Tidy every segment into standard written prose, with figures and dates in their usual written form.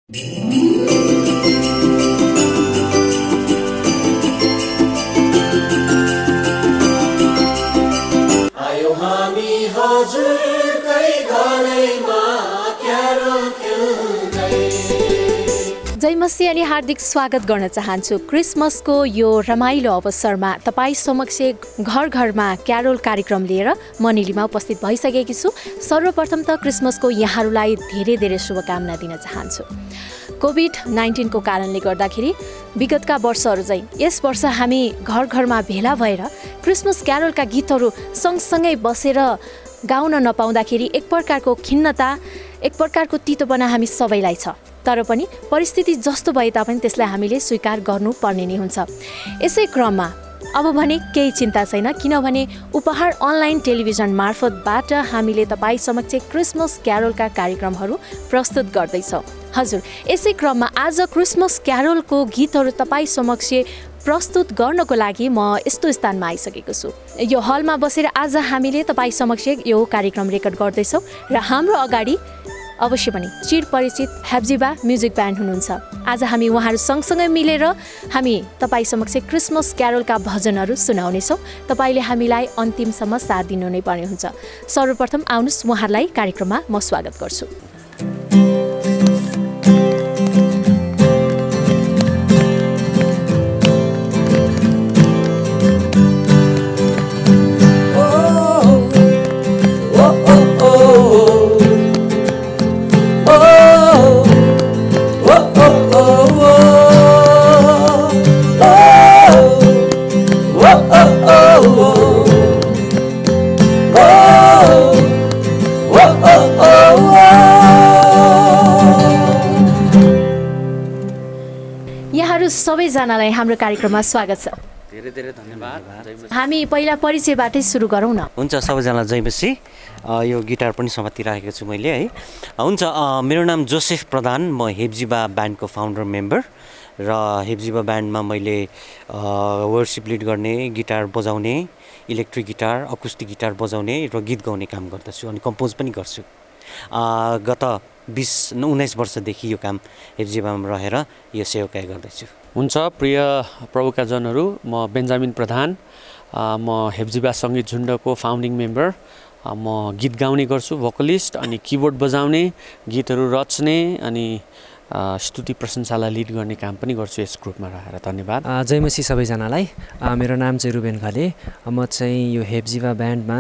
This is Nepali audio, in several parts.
आयो हामी हजुरकै घरैमा क्यारोल खेल्दै। जय मसी अनि हार्दिक स्वागत गर्न चाहन्छु क्रिसमसको यो रमाइलो अवसरमा तपाईँ समक्ष घर घरमा क्यारोल कार्यक्रम लिएर म निलिमा उपस्थित भइसकेकी छु। सर्वप्रथम त क्रिसमसको यहाँहरूलाई धेरै धेरै शुभकामना दिन चाहन्छु। कोभिड-19 को कारणले गर्दाखेरि विगतका वर्षहरू चाहिँ यस वर्ष हामी घर घरमा भेला भएर क्रिसमस क्यारोलका गीतहरू सँगसँगै बसेर गाउन नपाउँदाखेरि एक प्रकारको खिन्नता, एक प्रकारको तितोपना हामी सबैलाई छ। तर पनि परिस्थिति जस्तो भए तापनि त्यसलाई हामीले स्वीकार गर्नुपर्ने नै हुन्छ। यसै क्रममा अब भने केही चिन्ता छैन, किनभने उपहार अनलाइन टेलिभिजन मार्फतबाट हामीले तपाईँ समक्ष क्रिसमस क्यारोलका कार्यक्रमहरू प्रस्तुत गर्दैछौँ। हजुर, यसै क्रममा आज क्रिसमस क्यारोलको गीतहरू तपाईँ समक्ष प्रस्तुत गर्नको लागि म यस्तो स्थानमा आइसकेको छु। यो हलमा बसेर आज हामीले तपाईँ समक्ष यो कार्यक्रम रेकर्ड गर्दैछौँ र हाम्रो अगाडि अवश्य पनि चिरपरिचित हेब्जिबा म्युजिक ब्यान्ड हुनुहुन्छ। आज हामी उहाँहरू सँगसँगै मिलेर हामी तपाईँ समक्ष क्रिसमस क्यारोलका भजनहरू सुनाउनेछौँ। तपाईँले हामीलाई अन्तिमसम्म साथ दिनु नै पर्ने हुन्छ। सर्वप्रथम आउनुहोस्, उहाँहरूलाई कार्यक्रममा म स्वागत गर्छु। सबैजनालाई हाम्रो कार्यक्रममा स्वागत छ। धेरै धेरै धन्यवाद। हामी पहिला परिचयबाटै सुरु गरौँ न। हुन्छ, सबैजनालाई जय मसी। यो गिटार पनि समातिराखेको छु मैले है। हुन्छ, मेरो नाम जोसेफ प्रधान, म हेब्जिबा ब्यान्डको फाउन्डर मेम्बर र हेब्जिबा ब्यान्डमा मैले वर्सिप लिड गर्ने, गिटार बजाउने, इलेक्ट्रिक गिटार, अकुस्टिक गिटार बजाउने र गीत गाउने काम गर्दछु अनि कम्पोज पनि गर्छु। गत 20-19 वर्षदेखि यो काम हेब्जिबामा रहेर यो सेवाकार्य गर्दैछु। हुन्छ, प्रिय प्रभुका जनहरू, म बेन्जामिन प्रधान, म हेब्जिबा सङ्गीत झुन्डको फाउन्डिङ मेम्बर। म गीत गाउने गर्छु, भोकलिस्ट अनि किबोर्ड बजाउने, गीतहरू रच्ने अनि स्तुति प्रशंसालाई लिड गर्ने काम पनि गर्छु यस ग्रुपमा रहेर। धन्यवाद। जय मसी सबैजनालाई। मेरो नाम चाहिँ रुबेन खले। म चाहिँ यो हेब्जिबा ब्यान्डमा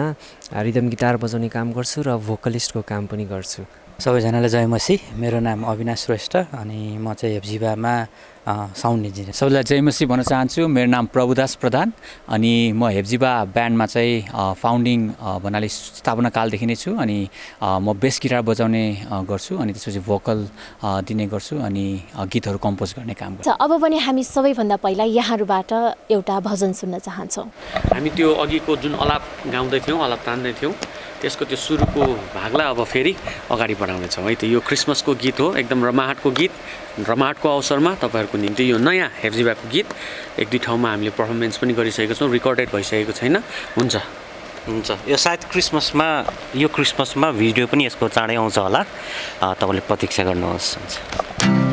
रिदम गिटार बजाउने काम गर्छु र भोकलिस्टको काम पनि गर्छु। सबैजनालाई जय मसी। मेरो नाम अविनाश श्रेष्ठ अनि म चाहिँ हेब्जिबामा साउन्ड इन्जिनियर। सबैलाई जय मसी भन्न चाहन्छु। मेरो नाम प्रभुदास प्रधान अनि म हेब्जिबा ब्यान्डमा चाहिँ फाउन्डिङ भन्नाले स्थापना कालदेखि नै छु अनि म बेस गिटार बजाउने गर्छु अनि त्यसपछि भोकल दिने गर्छु अनि गीतहरू कम्पोज गर्ने काम गर्छु। अब पनि हामी सबैभन्दा पहिला यहाँहरूबाट एउटा भजन सुन्न चाहन्छौँ। हामी त्यो अघिको जुन अलाप गाउँदै थियौँ, अलाप तान्दै थियौँ, त्यसको त्यो सुरुको भागलाई अब फेरि अगाडि बढाउनेछौँ है। त यो क्रिसमसको गीत हो, एकदम रमाहटको गीत। रमाहटको अवसरमा तपाईँहरूको निम्ति यो नयाँ हेब्जिबाको गीत 1-2 ठाउँमा हामीले पर्फर्मेन्स पनि गरिसकेको छौँ, रिकर्डेड भइसकेको छैन। हुन्छ हुन्छ, यो सायद यो क्रिसमसमा भिडियो पनि यसको चाँडै आउँछ होला, तपाईँले प्रतीक्षा गर्नुहोस्। हुन्छ।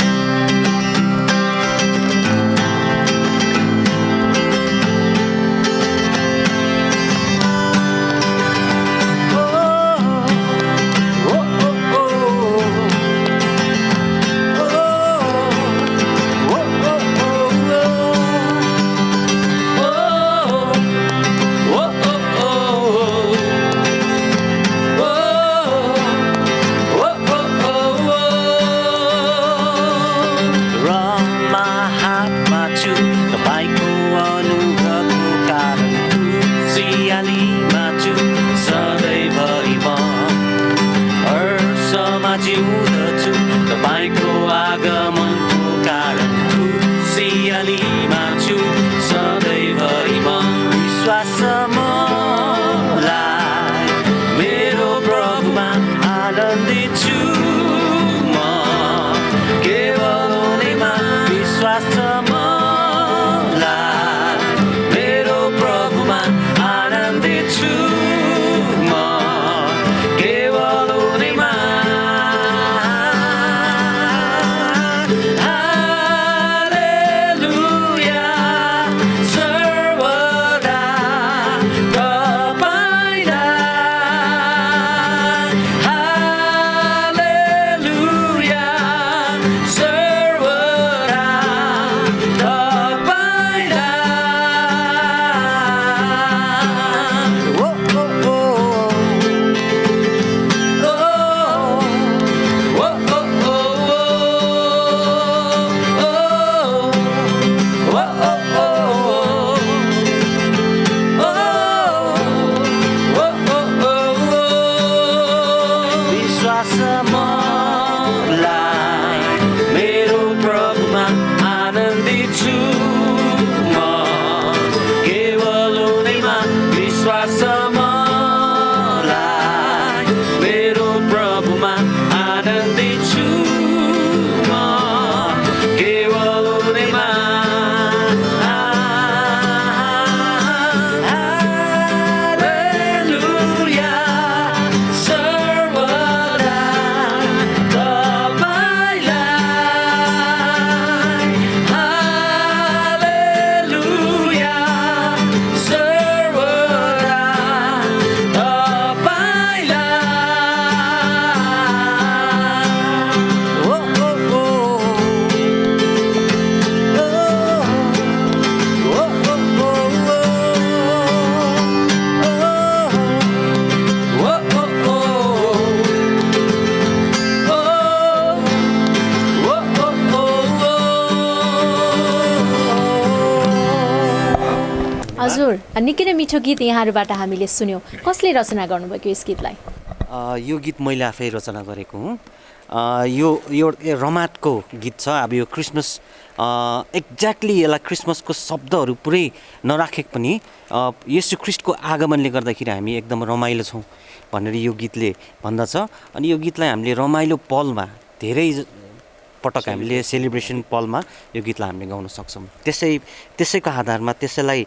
हजुर निकै नै मिठो गीत यहाँहरूबाट हामीले सुन्यौँ। कसले रचना गर्नुभएको यस गीतलाई? यो गीत मैले आफै रचना गरेको हुँ। यो रमाटको गीत छ। अब यो क्रिसमस एक्ज्याक्टली यसलाई क्रिसमसको शब्दहरू पुरै नराखे पनि येशू ख्रीष्टको आगमनले गर्दाखेरि हामी एकदम रमाइलो छौँ भनेर यो गीतले भन्दछ। अनि यो गीतलाई हामीले रमाइलो पलमा धेरै पटक हामीले सेलिब्रेसन पलमा यो गीतलाई हामीले गाउन सक्छौँ। त्यसैको आधारमा त्यसैलाई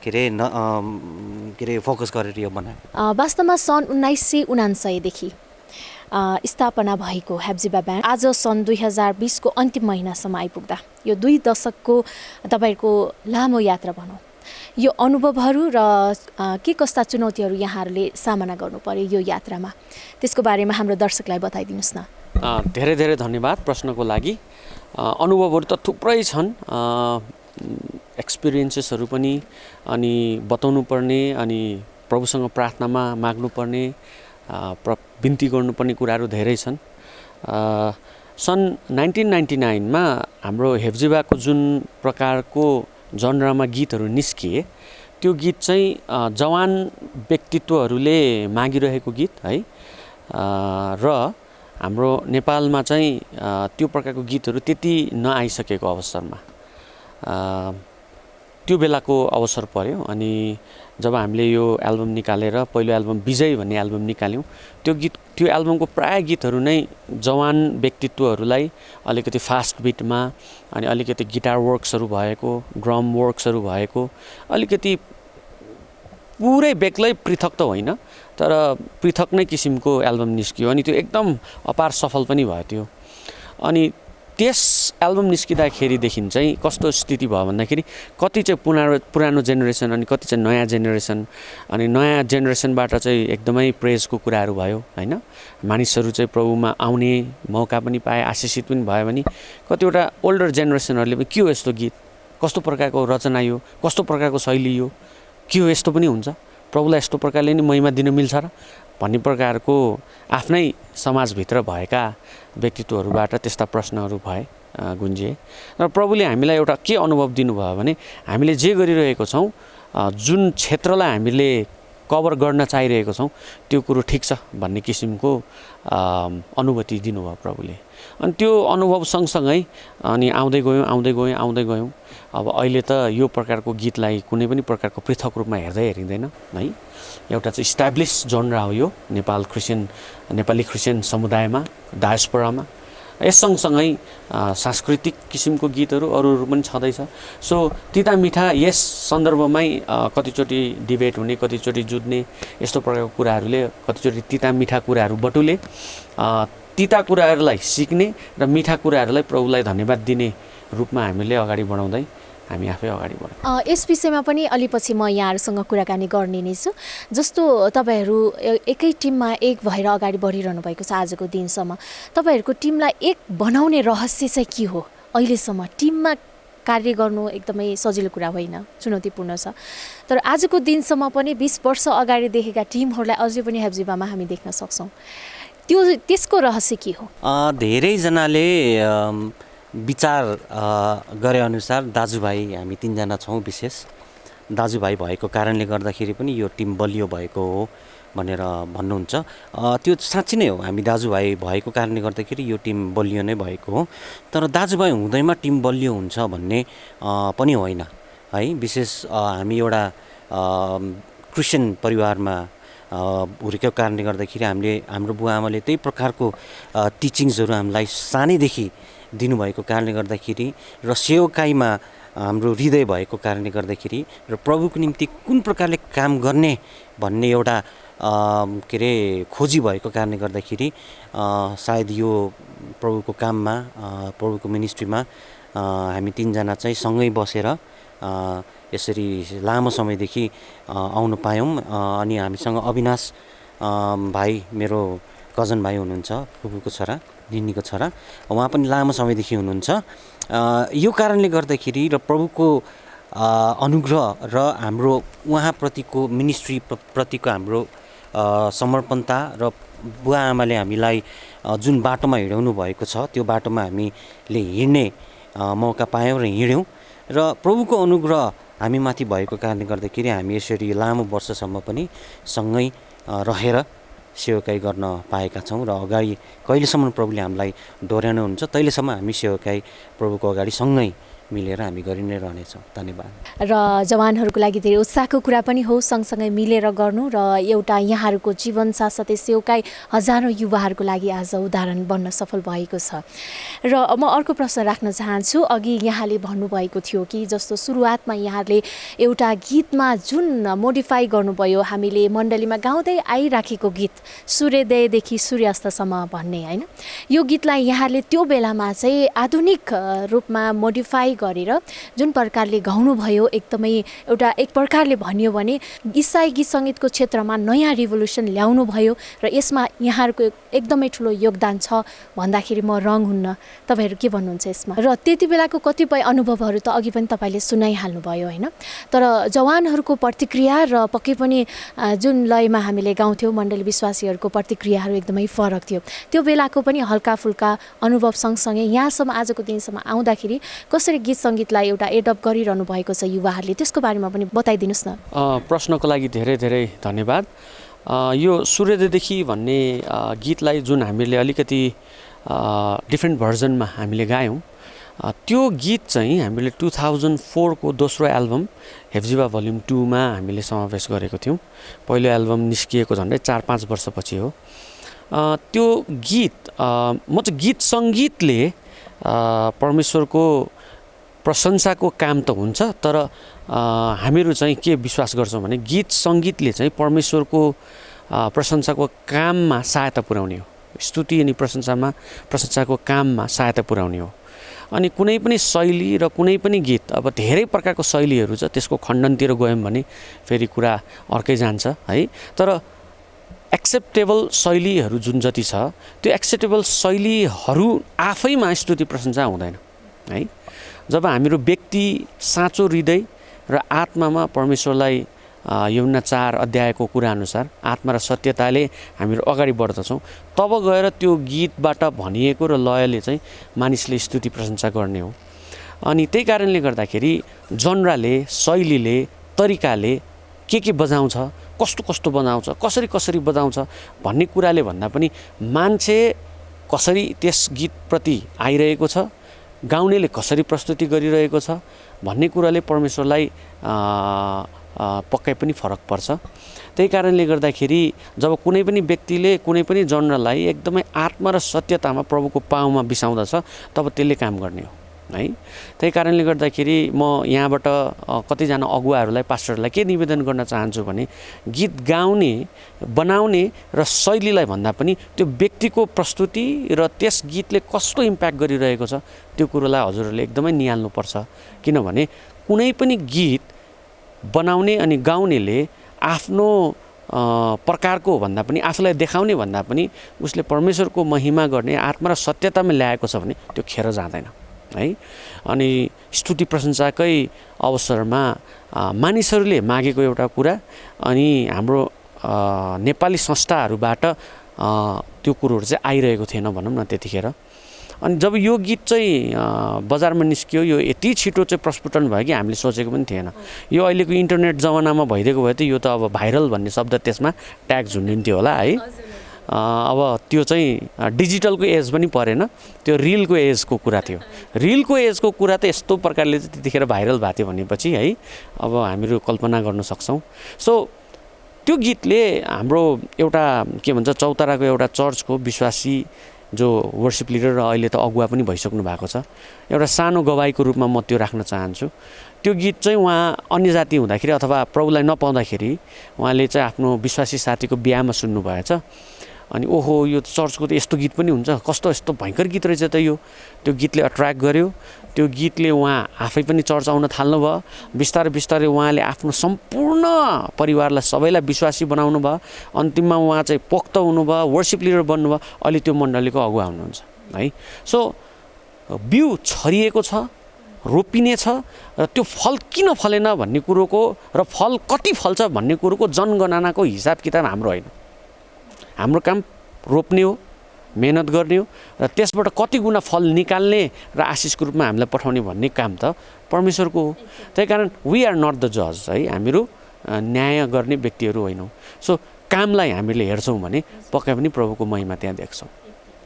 के अरे फोकस गरेर यो बनायो। वास्तवमा सन् 1999देखि स्थापना भएको हेप्जिबा ब्यान्ड आज सन् 2020 को अन्तिम महिनासम्म आइपुग्दा यो 2 दशकको तपाईँहरूको लामो यात्रा भनौँ, यो अनुभवहरू र के कस्ता चुनौतीहरू यहाँहरूले सामना गर्नु पर्यो यो यात्रामा, त्यसको बारेमा हाम्रो दर्शकलाई बताइदिनुहोस् न। धेरै धेरै धन्यवाद प्रश्नको लागि। अनुभवहरू त थुप्रै छन्, एक्सपिरियन्सेसहरू पनि, अनि बताउनु पर्ने, अनि प्रभुसँग प्रार्थनामा माग्नुपर्ने, बिन्ती गर्नुपर्ने कुराहरू धेरै छन्। सन् 1999मा हाम्रो हेप्जिबाको जुन प्रकारको जनरामा गीतहरू निस्किए त्यो गीत चाहिँ जवान व्यक्तित्वहरूले मागिरहेको गीत है, र हाम्रो नेपालमा चाहिँ त्यो प्रकारको गीतहरू त्यति नआइसकेको अवसरमा त्यो बेलाको अवसर पर्यो। अनि जब हामीले यो एल्बम निकालेर पहिलो एल्बम विजय भन्ने एल्बम निकाल्यौँ, त्यो एल्बमको प्राय गीतहरू नै जवान व्यक्तित्वहरूलाई अलिकति फास्ट बिटमा, अनि अलिकति गिटार वर्क्सहरू भएको, ड्रम वर्क्सहरू भएको, अलिकति पुरै बेग्लै पृथक त होइन तर पृथक नै किसिमको एल्बम निस्कियो। अनि त्यो एकदम अपार सफल पनि भयो त्यो। अनि त्यस एल्बम निस्किँदाखेरिदेखि चाहिँ कस्तो स्थिति भयो भन्दाखेरि कति चाहिँ पुरानो जेनेरेसन अनि कति चाहिँ नयाँ जेनेरेसन, अनि नयाँ जेनेरेसनबाट चाहिँ एकदमै प्रेजको कुराहरू भयो होइन। मानिसहरू चाहिँ प्रभुमा आउने मौका पनि पाए, आशिषित पनि भयो भने कतिवटा ओल्डर जेनेरेसनहरूले पनि के हो यस्तो गीत, कस्तो प्रकारको रचना यो, कस्तो प्रकारको शैली यो, के हो यस्तो पनि हुन्छ, प्रभुलाई यस्तो प्रकारले नि महिमा दिन मिल्छ र भन्ने प्रकारको आफ्नै समाजभित्र भएका व्यक्तित्वहरूबाट त्यस्ता प्रश्नहरू भए, गुन्जिए। र प्रभुले हामीलाई एउटा के अनुभव दिनुभयो भने हामीले जे गरिरहेको छौँ, जुन क्षेत्रलाई हामीले कभर गर्न चाहिरहेको छौँ त्यो कुरो ठिक छ भन्ने किसिमको अनुभूति दिनुभयो प्रभुले। अनि त्यो अनुभव सँगसँगै अनि आउँदै गयौँ। अब अहिले त यो प्रकारको गीतलाई कुनै पनि प्रकारको पृथक रूपमा हेरिँदैन है। एउटा चाहिँ इस्टाब्लिस जनरा हो यो नेपाली क्रिस्चियन समुदायमा, डायस्पोरामा। यस सँगसँगै सांस्कृतिक किसिमको गीतहरू अरू पनि छँदैछ। सो तिता मिठा यस सन्दर्भमै कतिचोटि डिबेट हुने, कतिचोटि जुझ्ने, यस्तो प्रकारको कुराहरूले कतिचोटि तिता मिठा कुराहरू बटुले तिता कुराहरूलाई सिक्ने र मिठा कुराहरूलाई प्रभुलाई धन्यवाद दिने रूपमा हामीले अगाडि बढाउँदै हामी आफै अगाडि बढ्यौँ। यस विषयमा पनि अलिपछि म यहाँहरूसँग कुराकानी गर्ने नै छु। जस्तो तपाईँहरू एकै टिममा एक भएर अगाडि बढिरहनु भएको छ आजको दिनसम्म, तपाईँहरूको टिमलाई एक बनाउने रहस्य चाहिँ के हो? अहिलेसम्म टिममा कार्य गर्नु एकदमै सजिलो कुरा होइन, चुनौतीपूर्ण छ, तर आजको दिनसम्म पनि 20 वर्ष अगाडि देखेका टिमहरूलाई अझै पनि हेप्जिबामा हामी देख्न सक्छौँ। त्यसको रहस्य के हो? धेरैजनाले विचार गरे अनुसार दाजुभाइ हामी 3 जना छौँ। विशेष दाजुभाइ भएको कारणले गर्दाखेरि पनि यो टिम बलियो भएको हो भनेर भन्नुहुन्छ। त्यो साँच्चै नै हो, हामी दाजुभाइ भएको कारणले गर्दाखेरि यो टिम बलियो नै भएको हो। तर दाजुभाइ हुँदैमा टिम बलियो हुन्छ भन्ने पनि होइन है। विशेष हामी एउटा क्रिस्चियन परिवारमा हुर्केको कारणले गर्दाखेरि हाम्रो बुवा आमाले त्यही प्रकारको टिचिङ्सहरू हामीलाई सानैदेखि दिनुभएको कारणले गर्दाखेरि र सेवकाईमा हाम्रो हृदय भएको कारणले गर्दाखेरि र प्रभुको निम्ति कुन प्रकारले काम गर्ने भन्ने एउटा खोजी भएको कारणले गर्दाखेरि सायद यो प्रभुको काममा, प्रभुको मिनिस्ट्रीमा हामी 3 जना चाहिँ सँगै बसेर यसरी लामो समयदेखि आउन पायौँ। अनि हामीसँग अविनाश भाइ, मेरो कजन भाइ हुनुहुन्छ, फुपूको छोरा, निनीको छोरा, उहाँ पनि लामो समयदेखि हुनुहुन्छ। यो कारणले गर्दाखेरि र प्रभुको अनुग्रह र हाम्रो उहाँप्रतिको मिनिस्ट्री प्रतिको हाम्रो समर्पणता र बुवा आमाले हामीलाई जुन बाटोमा हिँडाउनु भएको छ त्यो बाटोमा हामीले हिँड्ने मौका पायौँ र हिँड्यौँ। र प्रभुको अनुग्रह हामी माथि भएको कारणले गर्दाखेरि हामी यसरी लामो वर्षसम्म पनि सँगै रहेर सेवाकाई गर्न पाएका छौँ र अगाडि कहिलेसम्म प्रभुले हामीलाई डोर्याउनुहुन्छ तहिलेसम्म हामी सेवाकाई प्रभुको अगाडि सँगै मिलेर हामी गरि नै रहनेछौँ। धन्यवाद। र जवानहरूको लागि धेरै उत्साहको कुरा पनि हो सँगसँगै मिलेर गर्नु र एउटा यहाँहरूको जीवन साथसाथै सेवाकाई हजारौँ युवाहरूको लागि आज उदाहरण बन्न सफल भएको छ। र म अर्को प्रश्न राख्न चाहन्छु। अघि यहाँले भन्नुभएको थियो कि जस्तो सुरुवातमा यहाँले एउटा गीतमा जुन मोडिफाई गर्नुभयो हामीले मण्डलीमा गाउँदै आइराखेको गीत सूर्योदयदेखि सूर्यास्तसम्म भन्ने होइन, यो गीतलाई यहाँले त्यो बेलामा चाहिँ आधुनिक रूपमा मोडिफाई गरेर जुन प्रकारले गाउनुभयो एकदमै एउटा एक प्रकारले भनियो भने इसाई गीत सङ्गीतको क्षेत्रमा नयाँ रिभोल्युसन ल्याउनु भयो र यसमा यहाँहरूको एकदमै ठुलो योगदान छ भन्दाखेरि म रङ हुन्न। तपाईँहरू के भन्नुहुन्छ यसमा? र त्यति बेलाको कतिपय अनुभवहरू त अघि पनि तपाईँले सुनाइहाल्नुभयो होइन, तर जवानहरूको प्रतिक्रिया र पक्कै पनि जुन लयमा हामीले गाउँथ्यौँ मण्डली विश्वासीहरूको प्रतिक्रियाहरू एकदमै फरक थियो। त्यो बेलाको पनि हल्का फुल्का अनुभव सँगसँगै यहाँसम्म आजको दिनसम्म आउँदाखेरि कसरी गीत सङ्गीतलाई एउटा एडप्ट गरिरहनु भएको छ युवाहरूले, त्यसको बारेमा पनि बताइदिनुहोस् न। प्रश्नको लागि धेरै धेरै धन्यवाद। यो सूर्योदयदेखि भन्ने गीतलाई जुन हामीले अलिकति डिफ्रेन्ट भर्जनमा हामीले गायौँ, त्यो गीत चाहिँ हामीले 2004 को दोस्रो एल्बम हेप्जिबा भोल्युम 2 मा हामीले समावेश गरेको थियौँ। पहिलो एल्बम निस्किएको झन्डै 4-5 वर्षपछि हो। त्यो गीत म चाहिँ गीत सङ्गीतले परमेश्वरको प्रशंसाको काम त हुन्छ, तर हामीहरू चाहिँ के विश्वास गर्छौँ भने गीत सङ्गीतले चाहिँ परमेश्वरको प्रशंसाको काममा सहायता पुर्याउने हो, स्तुति अनि प्रशंसाको काममा सहायता पुर्याउने हो। अनि कुनै पनि शैली र कुनै पनि गीत, अब धेरै प्रकारको शैलीहरू छ, त्यसको खण्डनतिर गयौँ भने फेरि कुरा अर्कै जान्छ है। तर एक्सेप्टेबल शैलीहरू जुन जति छ त्यो एक्सेप्टेबल शैलीहरू आफैमा स्तुति प्रशंसा हुँदैन है। जब हामीहरू व्यक्ति साँचो हृदय र आत्मामा परमेश्वरलाई यूहन्ना 4 अध्यायको कुरा अनुसार आत्मा र सत्यताले हामीहरू अगाडि बढ्दछौँ, तब गएर त्यो गीतबाट भनिएको र लयले चाहिँ मानिसले स्तुति प्रशंसा गर्ने हो। अनि त्यही कारणले गर्दाखेरि जनराले, शैलीले, तरिकाले के बजाउँछ, कस्तो कस्तो बजाउँछ, कसरी बजाउँछ भन्ने कुराले भन्दा पनि मान्छे कसरी त्यस गीतप्रति आइरहेको छ, गाउनेले कसरी प्रस्तुति गरिरहेको छ भन्ने कुराले परमेश्वरलाई पक्कै पनि फरक पर्छ। त्यही कारणले गर्दाखेरि जब कुनै पनि व्यक्तिले कुनै पनि जनरलाई एकदमै आत्मा र सत्यतामा प्रभुको पाउमा बिसाउँदछ तब त्यसले काम गर्ने हो है। त्यही कारणले गर्दाखेरि म यहाँबाट कतिजना अगुवाहरूलाई, पास्टरहरूलाई के निवेदन गर्न चाहन्छु भने गीत गाउने, बनाउने र शैलीलाई भन्दा पनि त्यो व्यक्तिको प्रस्तुति र त्यस गीतले कस्तो इम्प्याक्ट गरिरहेको छ त्यो कुरोलाई हजुरहरूले एकदमै निहाल्नुपर्छ। किनभने कुनै पनि गीत बनाउने अनि गाउनेले आफ्नो प्रकारको भन्दा पनि, आफूलाई देखाउने भन्दा पनि उसले परमेश्वरको महिमा गर्ने आत्मा र सत्यतामा ल्याएको छ भने त्यो खेर जाँदैन है। अनि स्तुति प्रशंसाकै अवसरमा मानिसहरूले मागेको एउटा कुरा, अनि हाम्रो नेपाली संस्थाहरूबाट त्यो कुरोहरू चाहिँ आइरहेको थिएन भनौँ न त्यतिखेर। अनि जब यो गीत चाहिँ बजारमा निस्कियो, यो यति छिटो चाहिँ प्रस्फुटन भयो कि हामीले सोचेको पनि थिएन। यो अहिलेको इन्टरनेट जमानामा भइदिएको भए त यो त अब भाइरल भन्ने शब्द त्यसमा ट्याग झुन्डिन्थ्यो होला है। अब त्यो चाहिँ डिजिटलको एज पनि परेन, त्यो रिलको एजको कुरा थियो। रिलको एजको कुरा त यस्तो प्रकारले चाहिँ त्यतिखेर भाइरल भएको थियो भनेपछि है, अब हामीहरू कल्पना गर्न सक्छौँ। सो त्यो गीतले हाम्रो एउटा के भन्छ चौताराको एउटा चर्चको विश्वासी जो वर्सिप लिडर र अहिले त अगुवा पनि भइसक्नु भएको छ, एउटा सानो गवाईको रूपमा म त्यो राख्न चाहन्छु। त्यो गीत चाहिँ उहाँ अन्य जाति हुँदाखेरि अथवा प्रभुलाई नपाउँदाखेरि उहाँले चाहिँ आफ्नो विश्वासी साथीको बिहामा सुन्नुभएछ। अनि ओहो यो चर्चको त यस्तो गीत पनि हुन्छ, कस्तो यस्तो भयङ्कर गीत रहेछ त यो। त्यो गीतले अट्र्याक्ट गर्यो, त्यो गीतले उहाँ आफै पनि चर्च आउन थाल्नुभयो। बिस्तारै उहाँले आफ्नो सम्पूर्ण परिवारलाई, सबैलाई विश्वासी बनाउनु भयो। अन्तिममा उहाँ चाहिँ पोख्त हुनुभयो, वर्सिप लिडर बन्नुभयो, अहिले त्यो मण्डलीको अगुवा हुनुहुन्छ है। सो बिउ छरिएको छ, रोपिने छ, र त्यो फल किन फलेन भन्ने कुरोको र फल कति फल्छ भन्ने कुरोको जनगणनाको हिसाब किताब हाम्रो होइन। हाम्रो काम रोप्ने हो, मेहनत गर्ने हो र त्यसबाट कति गुणा फल निकाल्ने र आशिषको रूपमा हामीलाई पठाउने भन्ने काम त परमेश्वरको हो। त्यही कारण वी आर नट द जज है, हामीहरू न्याय गर्ने व्यक्तिहरू होइनौँ। सो कामलाई हामीले हेर्छौँ भने पक्कै पनि प्रभुको महिमा त्यहाँ देख्छौँ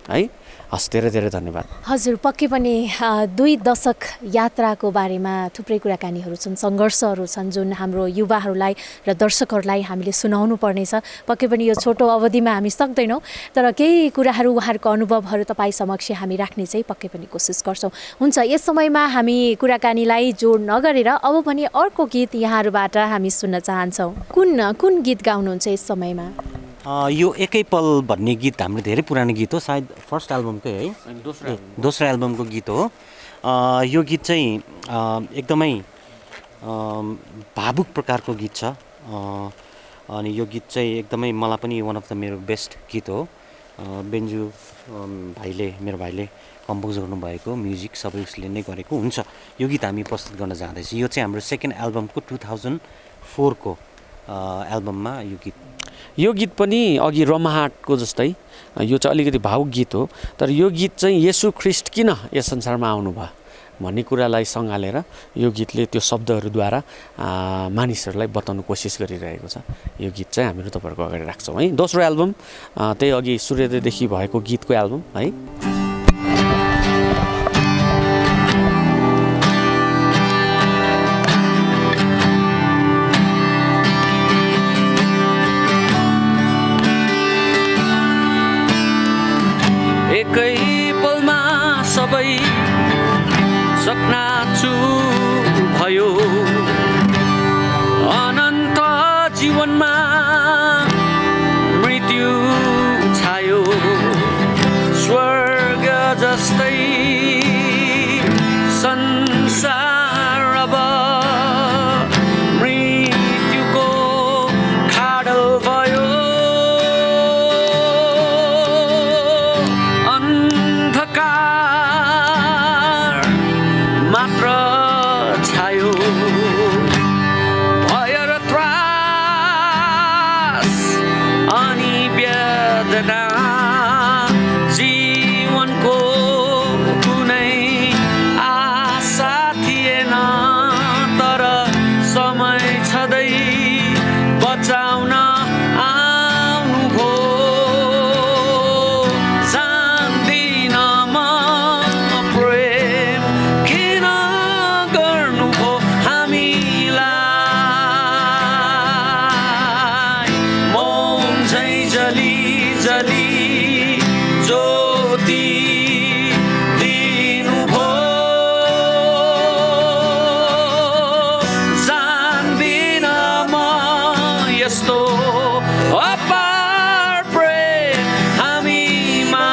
है। हस्, धेरै धेरै धन्यवाद। हजुर, पक्कै पनि 2 दशक यात्राको बारेमा थुप्रै कुराकानीहरू छन्, सङ्घर्षहरू छन् जुन हाम्रो युवाहरूलाई र दर्शकहरूलाई हामीले सुनाउनु पर्नेछ। पक्कै पनि यो छोटो अवधिमा हामी सक्दैनौँ, तर केही कुराहरू उहाँहरूको अनुभवहरू तपाईँ समक्ष हामी राख्ने चाहिँ पक्कै पनि कोसिस गर्छौँ। हुन्छ, यस समयमा हामी कुराकानीलाई जोड नगरेर अब पनि अर्को गीत यहाँहरूबाट हामी सुन्न चाहन्छौँ। कुन गीत गाउनुहुन्छ यस समयमा? यो एकै पल भन्ने गीत हाम्रो धेरै पुरानो गीत हो, सायद फर्स्ट एल्बमकै है, दोस्रो एल्बमको गीत हो। यो गीत चाहिँ एकदमै भावुक प्रकारको गीत छ अनि यो गीत चाहिँ एकदमै मलाई पनि वान अफ द मेरो बेस्ट गीत हो। बेन्जु मेरो भाइले कम्पोज गर्नुभएको, म्युजिक सबै उसले नै गरेको हुन्छ। यो गीत हामी प्रस्तुत गर्न जाँदैछौँ। यो चाहिँ हाम्रो सेकेन्ड एल्बमको 2004 को एल्बममा यो गीत पनि अघि रमाहाटको जस्तै यो चाहिँ अलिकति भावुक गीत हो, तर यो गीत चाहिँ येशू ख्रीष्ट किन यस संसारमा आउनुभयो भन्ने कुरालाई सँगालेर यो गीतले त्यो शब्दहरूद्वारा मानिसहरूलाई बताउनु कोसिस गरिरहेको छ। यो गीत चाहिँ हामीहरू तपाईँहरूको अगाडि राख्छौँ है। दोस्रो एल्बम त्यही अघि सूर्योदयदेखि भएको गीतको एल्बम है। एकै पलमा सबै चकनाचुर भयो, अनन्त जीवनमा मृत्यु छायो, स्वर्ग जस्तै संसार अब मृत्युको खाडल भयो, मात्र छायो, भय र त्रास अनि वेदना, जीवनको कुनै आशा थिएन, तर समय छँदै बचाउन आउनुभयो, जान्दिन म प्रेम किन गर्नुभयो हामीलाई, मौन झै जली जली ज्योति दिनुभयो, जान्दिन म यस्तो अपार प्रेम हामीमा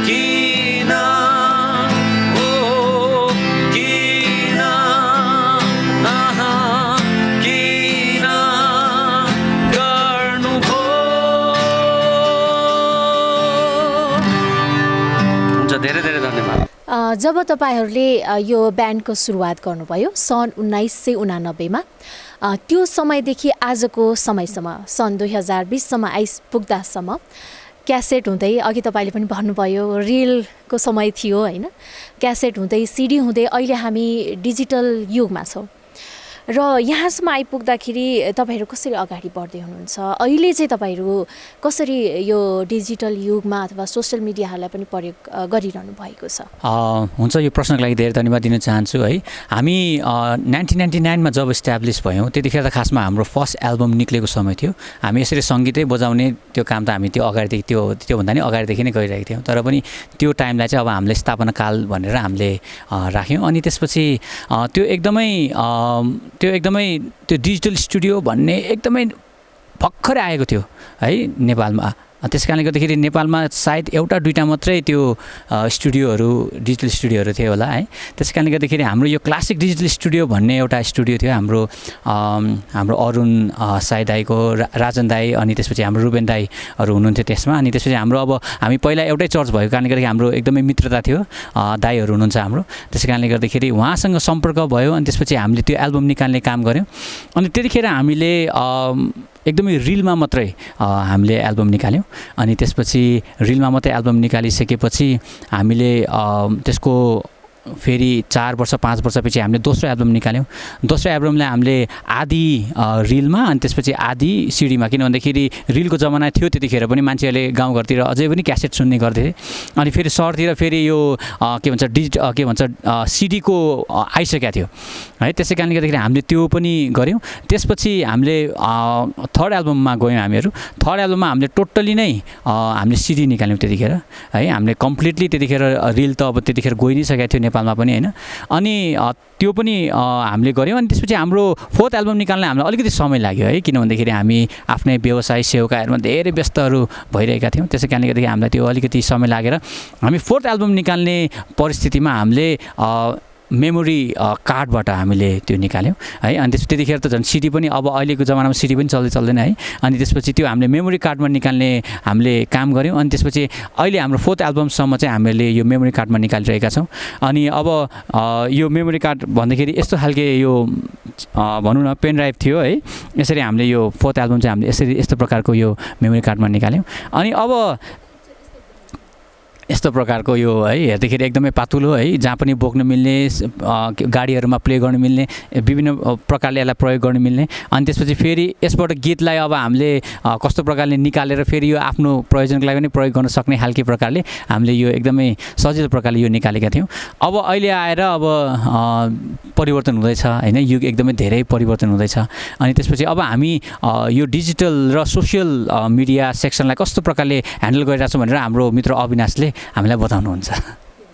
किन, ओ किन, किन गर्नुभयो। हुन्छ, धेरै धेरै धन्यवाद। जब तपाईँहरूले यो ब्यान्डको सुरुवात गर्नुभयो सन् 1989मा, त्यो समयदेखि आजको समयसम्म सन् 2020सम्म आइपुग्दासम्म क्यासेट हुँदै, अघि तपाईँले पनि भन्नुभयो रिलको समय थियो होइन, क्यासेट हुँदै सिडी हुँदै अहिले हामी डिजिटल युगमा छौँ र यहाँसम्म आइपुग्दाखेरि तपाईँहरू कसरी अगाडि बढ्दै हुनुहुन्छ? अहिले चाहिँ तपाईँहरू कसरी यो डिजिटल युगमा अथवा सोसियल मिडियाहरूलाई पनि प्रयोग गरिरहनु भएको छ? हुन्छ, यो प्रश्नको लागि धेरै धन्यवाद दिन चाहन्छु है। हामी 1999मा जब इस्ट्याब्लिस भयौँ त्यतिखेर त खासमा हाम्रो फर्स्ट एल्बम निक्लेको समय थियो। हामी यसरी सङ्गीतै बजाउने त्यो काम त हामी त्यो अगाडिदेखि त्योभन्दा नि अगाडिदेखि नै गरिरहेको थियौँ, तर पनि त्यो टाइमलाई चाहिँ अब हामीले स्थापना काल भनेर हामीले राख्यौँ। अनि त्यसपछि त्यो डिजिटल स्टुडियो भन्ने एकदमै भर्खरै आएको थियो है नेपालमा। त्यस कारणले गर्दाखेरि नेपालमा सायद एउटा दुईवटा मात्रै त्यो डिजिटल स्टुडियोहरू थियो होला है। त्यस कारणले गर्दाखेरि हाम्रो यो क्लासिक डिजिटल स्टुडियो भन्ने एउटा स्टुडियो थियो हाम्रो अरुण साई दाईको, राजन दाई, अनि त्यसपछि हाम्रो रुबेन दाईहरू हुनुहुन्थ्यो त्यसमा। अनि त्यसपछि हामी पहिला एउटै चर्च भएको कारणले गर्दाखेरि हाम्रो एकदमै मित्रता थियो, दाईहरू हुनुहुन्छ हाम्रो। त्यस कारणले गर्दाखेरि उहाँसँग सम्पर्क भयो अनि त्यसपछि हामीले त्यो एल्बम निकाल्ने काम गऱ्यौँ। अनि त्यतिखेर हामीले एकदमै रिलमा मात्रै हामीले एल्बम निकाल्यौँ। अनि त्यसपछि रिलमा मात्रै एल्बम निकालिसकेपछि हामीले त्यसको फेरि 4 वर्ष 5 वर्षपछि हामीले दोस्रो एल्बम निकाल्यौँ। दोस्रो एल्बमलाई हामीले आधी रिलमा अनि त्यसपछि आधी सिडीमा, किन भन्दाखेरि रिलको जमाना थियो त्यतिखेर पनि मान्छेहरूले गाउँघरतिर अझै पनि क्यासेट सुन्ने गर्थे। अनि फेरि सहरतिर फेरि यो सिडीको आइसकेको थियो है। त्यसै कारणले गर्दाखेरि हामीले त्यो पनि गऱ्यौँ। त्यसपछि हामीले थर्ड एल्बममा गयौँ हामीहरू। थर्ड एल्बममा हामीले टोटल्ली नै हामीले सिडी निकाल्यौँ त्यतिखेर है। हामीले कम्प्लिटली त्यतिखेर रिल त अब त्यतिखेर गइ नै सकेको थियो नेपालमा पनि होइन। अनि त्यो पनि हामीले गऱ्यौँ। अनि त्यसपछि हाम्रो फोर्थ एल्बम निकाल्न हामीलाई अलिकति समय लाग्यो है, किन भन्दाखेरि हामी आफ्नै व्यवसाय सेवाकाहरूमा धेरै व्यस्तहरू भइरहेका थियौँ। त्यसै कारणले गर्दाखेरि हामीलाई त्यो अलिकति समय लागेर हामी फोर्थ एल्बम निकाल्ने परिस्थितिमा हामीले मेमोरी कार्डबाट हामीले त्यो निकाल्यौँ है। अनि त्यतिखेर त झन् सिडी पनि, अब अहिलेको जमानामा सिडी पनि चल्दैन है। अनि त्यसपछि त्यो हामीले मेमोरी कार्डमा निकाल्ने हामीले काम गऱ्यौँ। अनि त्यसपछि अहिले हाम्रो फोर्थ एल्बमसम्म चाहिँ हामीले यो मेमोरी कार्डमा निकालिरहेका छौँ। अनि अब यो मेमोरी कार्ड भन्दाखेरि यस्तो खालके यो भनौँ न पेन ड्राइभ थियो है। यसरी हामीले यो फोर्थ एल्बम चाहिँ हामीले यस्तो प्रकारको यो मेमोरी कार्डमा निकाल्यौँ। अनि अब यस्तो प्रकारको यो है हेर्दाखेरि एकदमै पातुलो है, जहाँ पनि बोक्न मिल्ने, गाडीहरूमा प्ले गर्न मिल्ने, विभिन्न प्रकारले यसलाई प्रयोग गर्न मिल्ने। अनि त्यसपछि फेरि यसबाट गीतलाई अब हामीले कस्तो प्रकारले निकालेर फेरि यो आफ्नो प्रयोजनको लागि पनि प्रयोग गर्न सक्ने खालको प्रकारले हामीले यो एकदमै सजिलो प्रकारले यो निकालेका थियौँ। अब अहिले आएर अब परिवर्तन हुँदैछ होइन, युग एकदमै धेरै परिवर्तन हुँदैछ। अनि त्यसपछि अब हामी यो डिजिटल र सोसियल मिडिया सेक्सनलाई कस्तो प्रकारले ह्यान्डल गरिरहेछौँ भनेर हाम्रो मित्र अविनाशले हामीलाई बताउनुहुन्छ।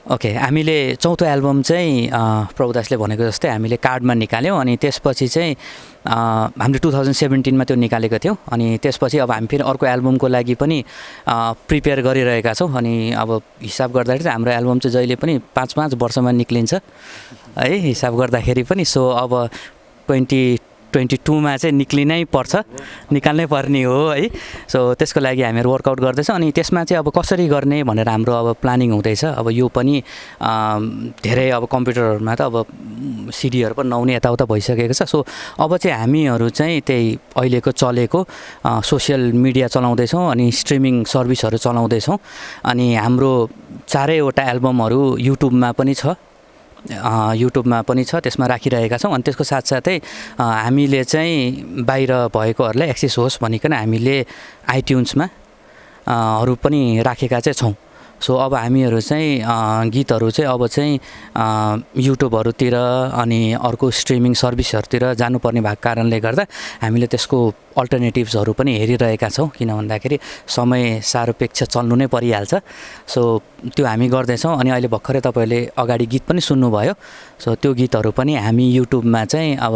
ओके, हामीले चौथो एल्बम चाहिँ प्रभुदासले भनेको जस्तै हामीले कार्डमा निकाल्यौँ। अनि त्यसपछि चाहिँ हामीले 2017मा त्यो निकालेको थियौँ। अनि त्यसपछि अब हामी फेरि अर्को एल्बमको लागि पनि प्रिपेयर गरिरहेका छौँ। अनि अब हिसाब गर्दाखेरि हाम्रो एल्बम चाहिँ जहिले पनि 5-5 वर्षमा निक्लिन्छ है हिसाब गर्दाखेरि पनि। सो अब 2022मा चाहिँ निक्लिनै पर्छ, निकाल्नै पर्ने हो है। सो त्यसको लागि हामीहरू वर्कआउट गर्दैछौँ। अनि त्यसमा चाहिँ अब कसरी गर्ने भनेर हाम्रो अब प्लानिङ हुँदैछ। अब यो पनि धेरै अब कम्प्युटरहरूमा त अब सिडीहरू पनि नहुने यताउता भइसकेको छ। सो अब चाहिँ हामीहरू चाहिँ त्यही अहिलेको चलेको सोसियल मिडिया चलाउँदैछौँ अनि स्ट्रिमिङ सर्भिसहरू चलाउँदैछौँ। अनि हाम्रो 4वटा एल्बमहरू युट्युबमा पनि छ, त्यसमा राखिरहेका छौँ। अनि त्यसको साथसाथै हामीले चाहिँ बाहिर भएकोहरूलाई एक्सेस होस् भनिकन हामीले आइट्युन्समा हरू पनि राखेका चाहिँ छौँ। सो अब हामीहरू चाहिँ गीतहरू चाहिँ अब चाहिँ युट्युबहरूतिर अनि अर्को स्ट्रिमिङ सर्भिसहरूतिर जानुपर्ने भएको कारणले गर्दा हामीले त्यसको अल्टरनेटिभ्सहरू पनि हेरिरहेका छौँ, किन भन्दाखेरि समय सापेक्ष चल्नु नै परिहाल्छ। सो त्यो हामी गर्दैछौँ। अनि अहिले भर्खरै तपाईँहरूले अगाडि गीत पनि सुन्नुभयो। सो त्यो गीतहरू पनि हामी युट्युबमा चाहिँ अब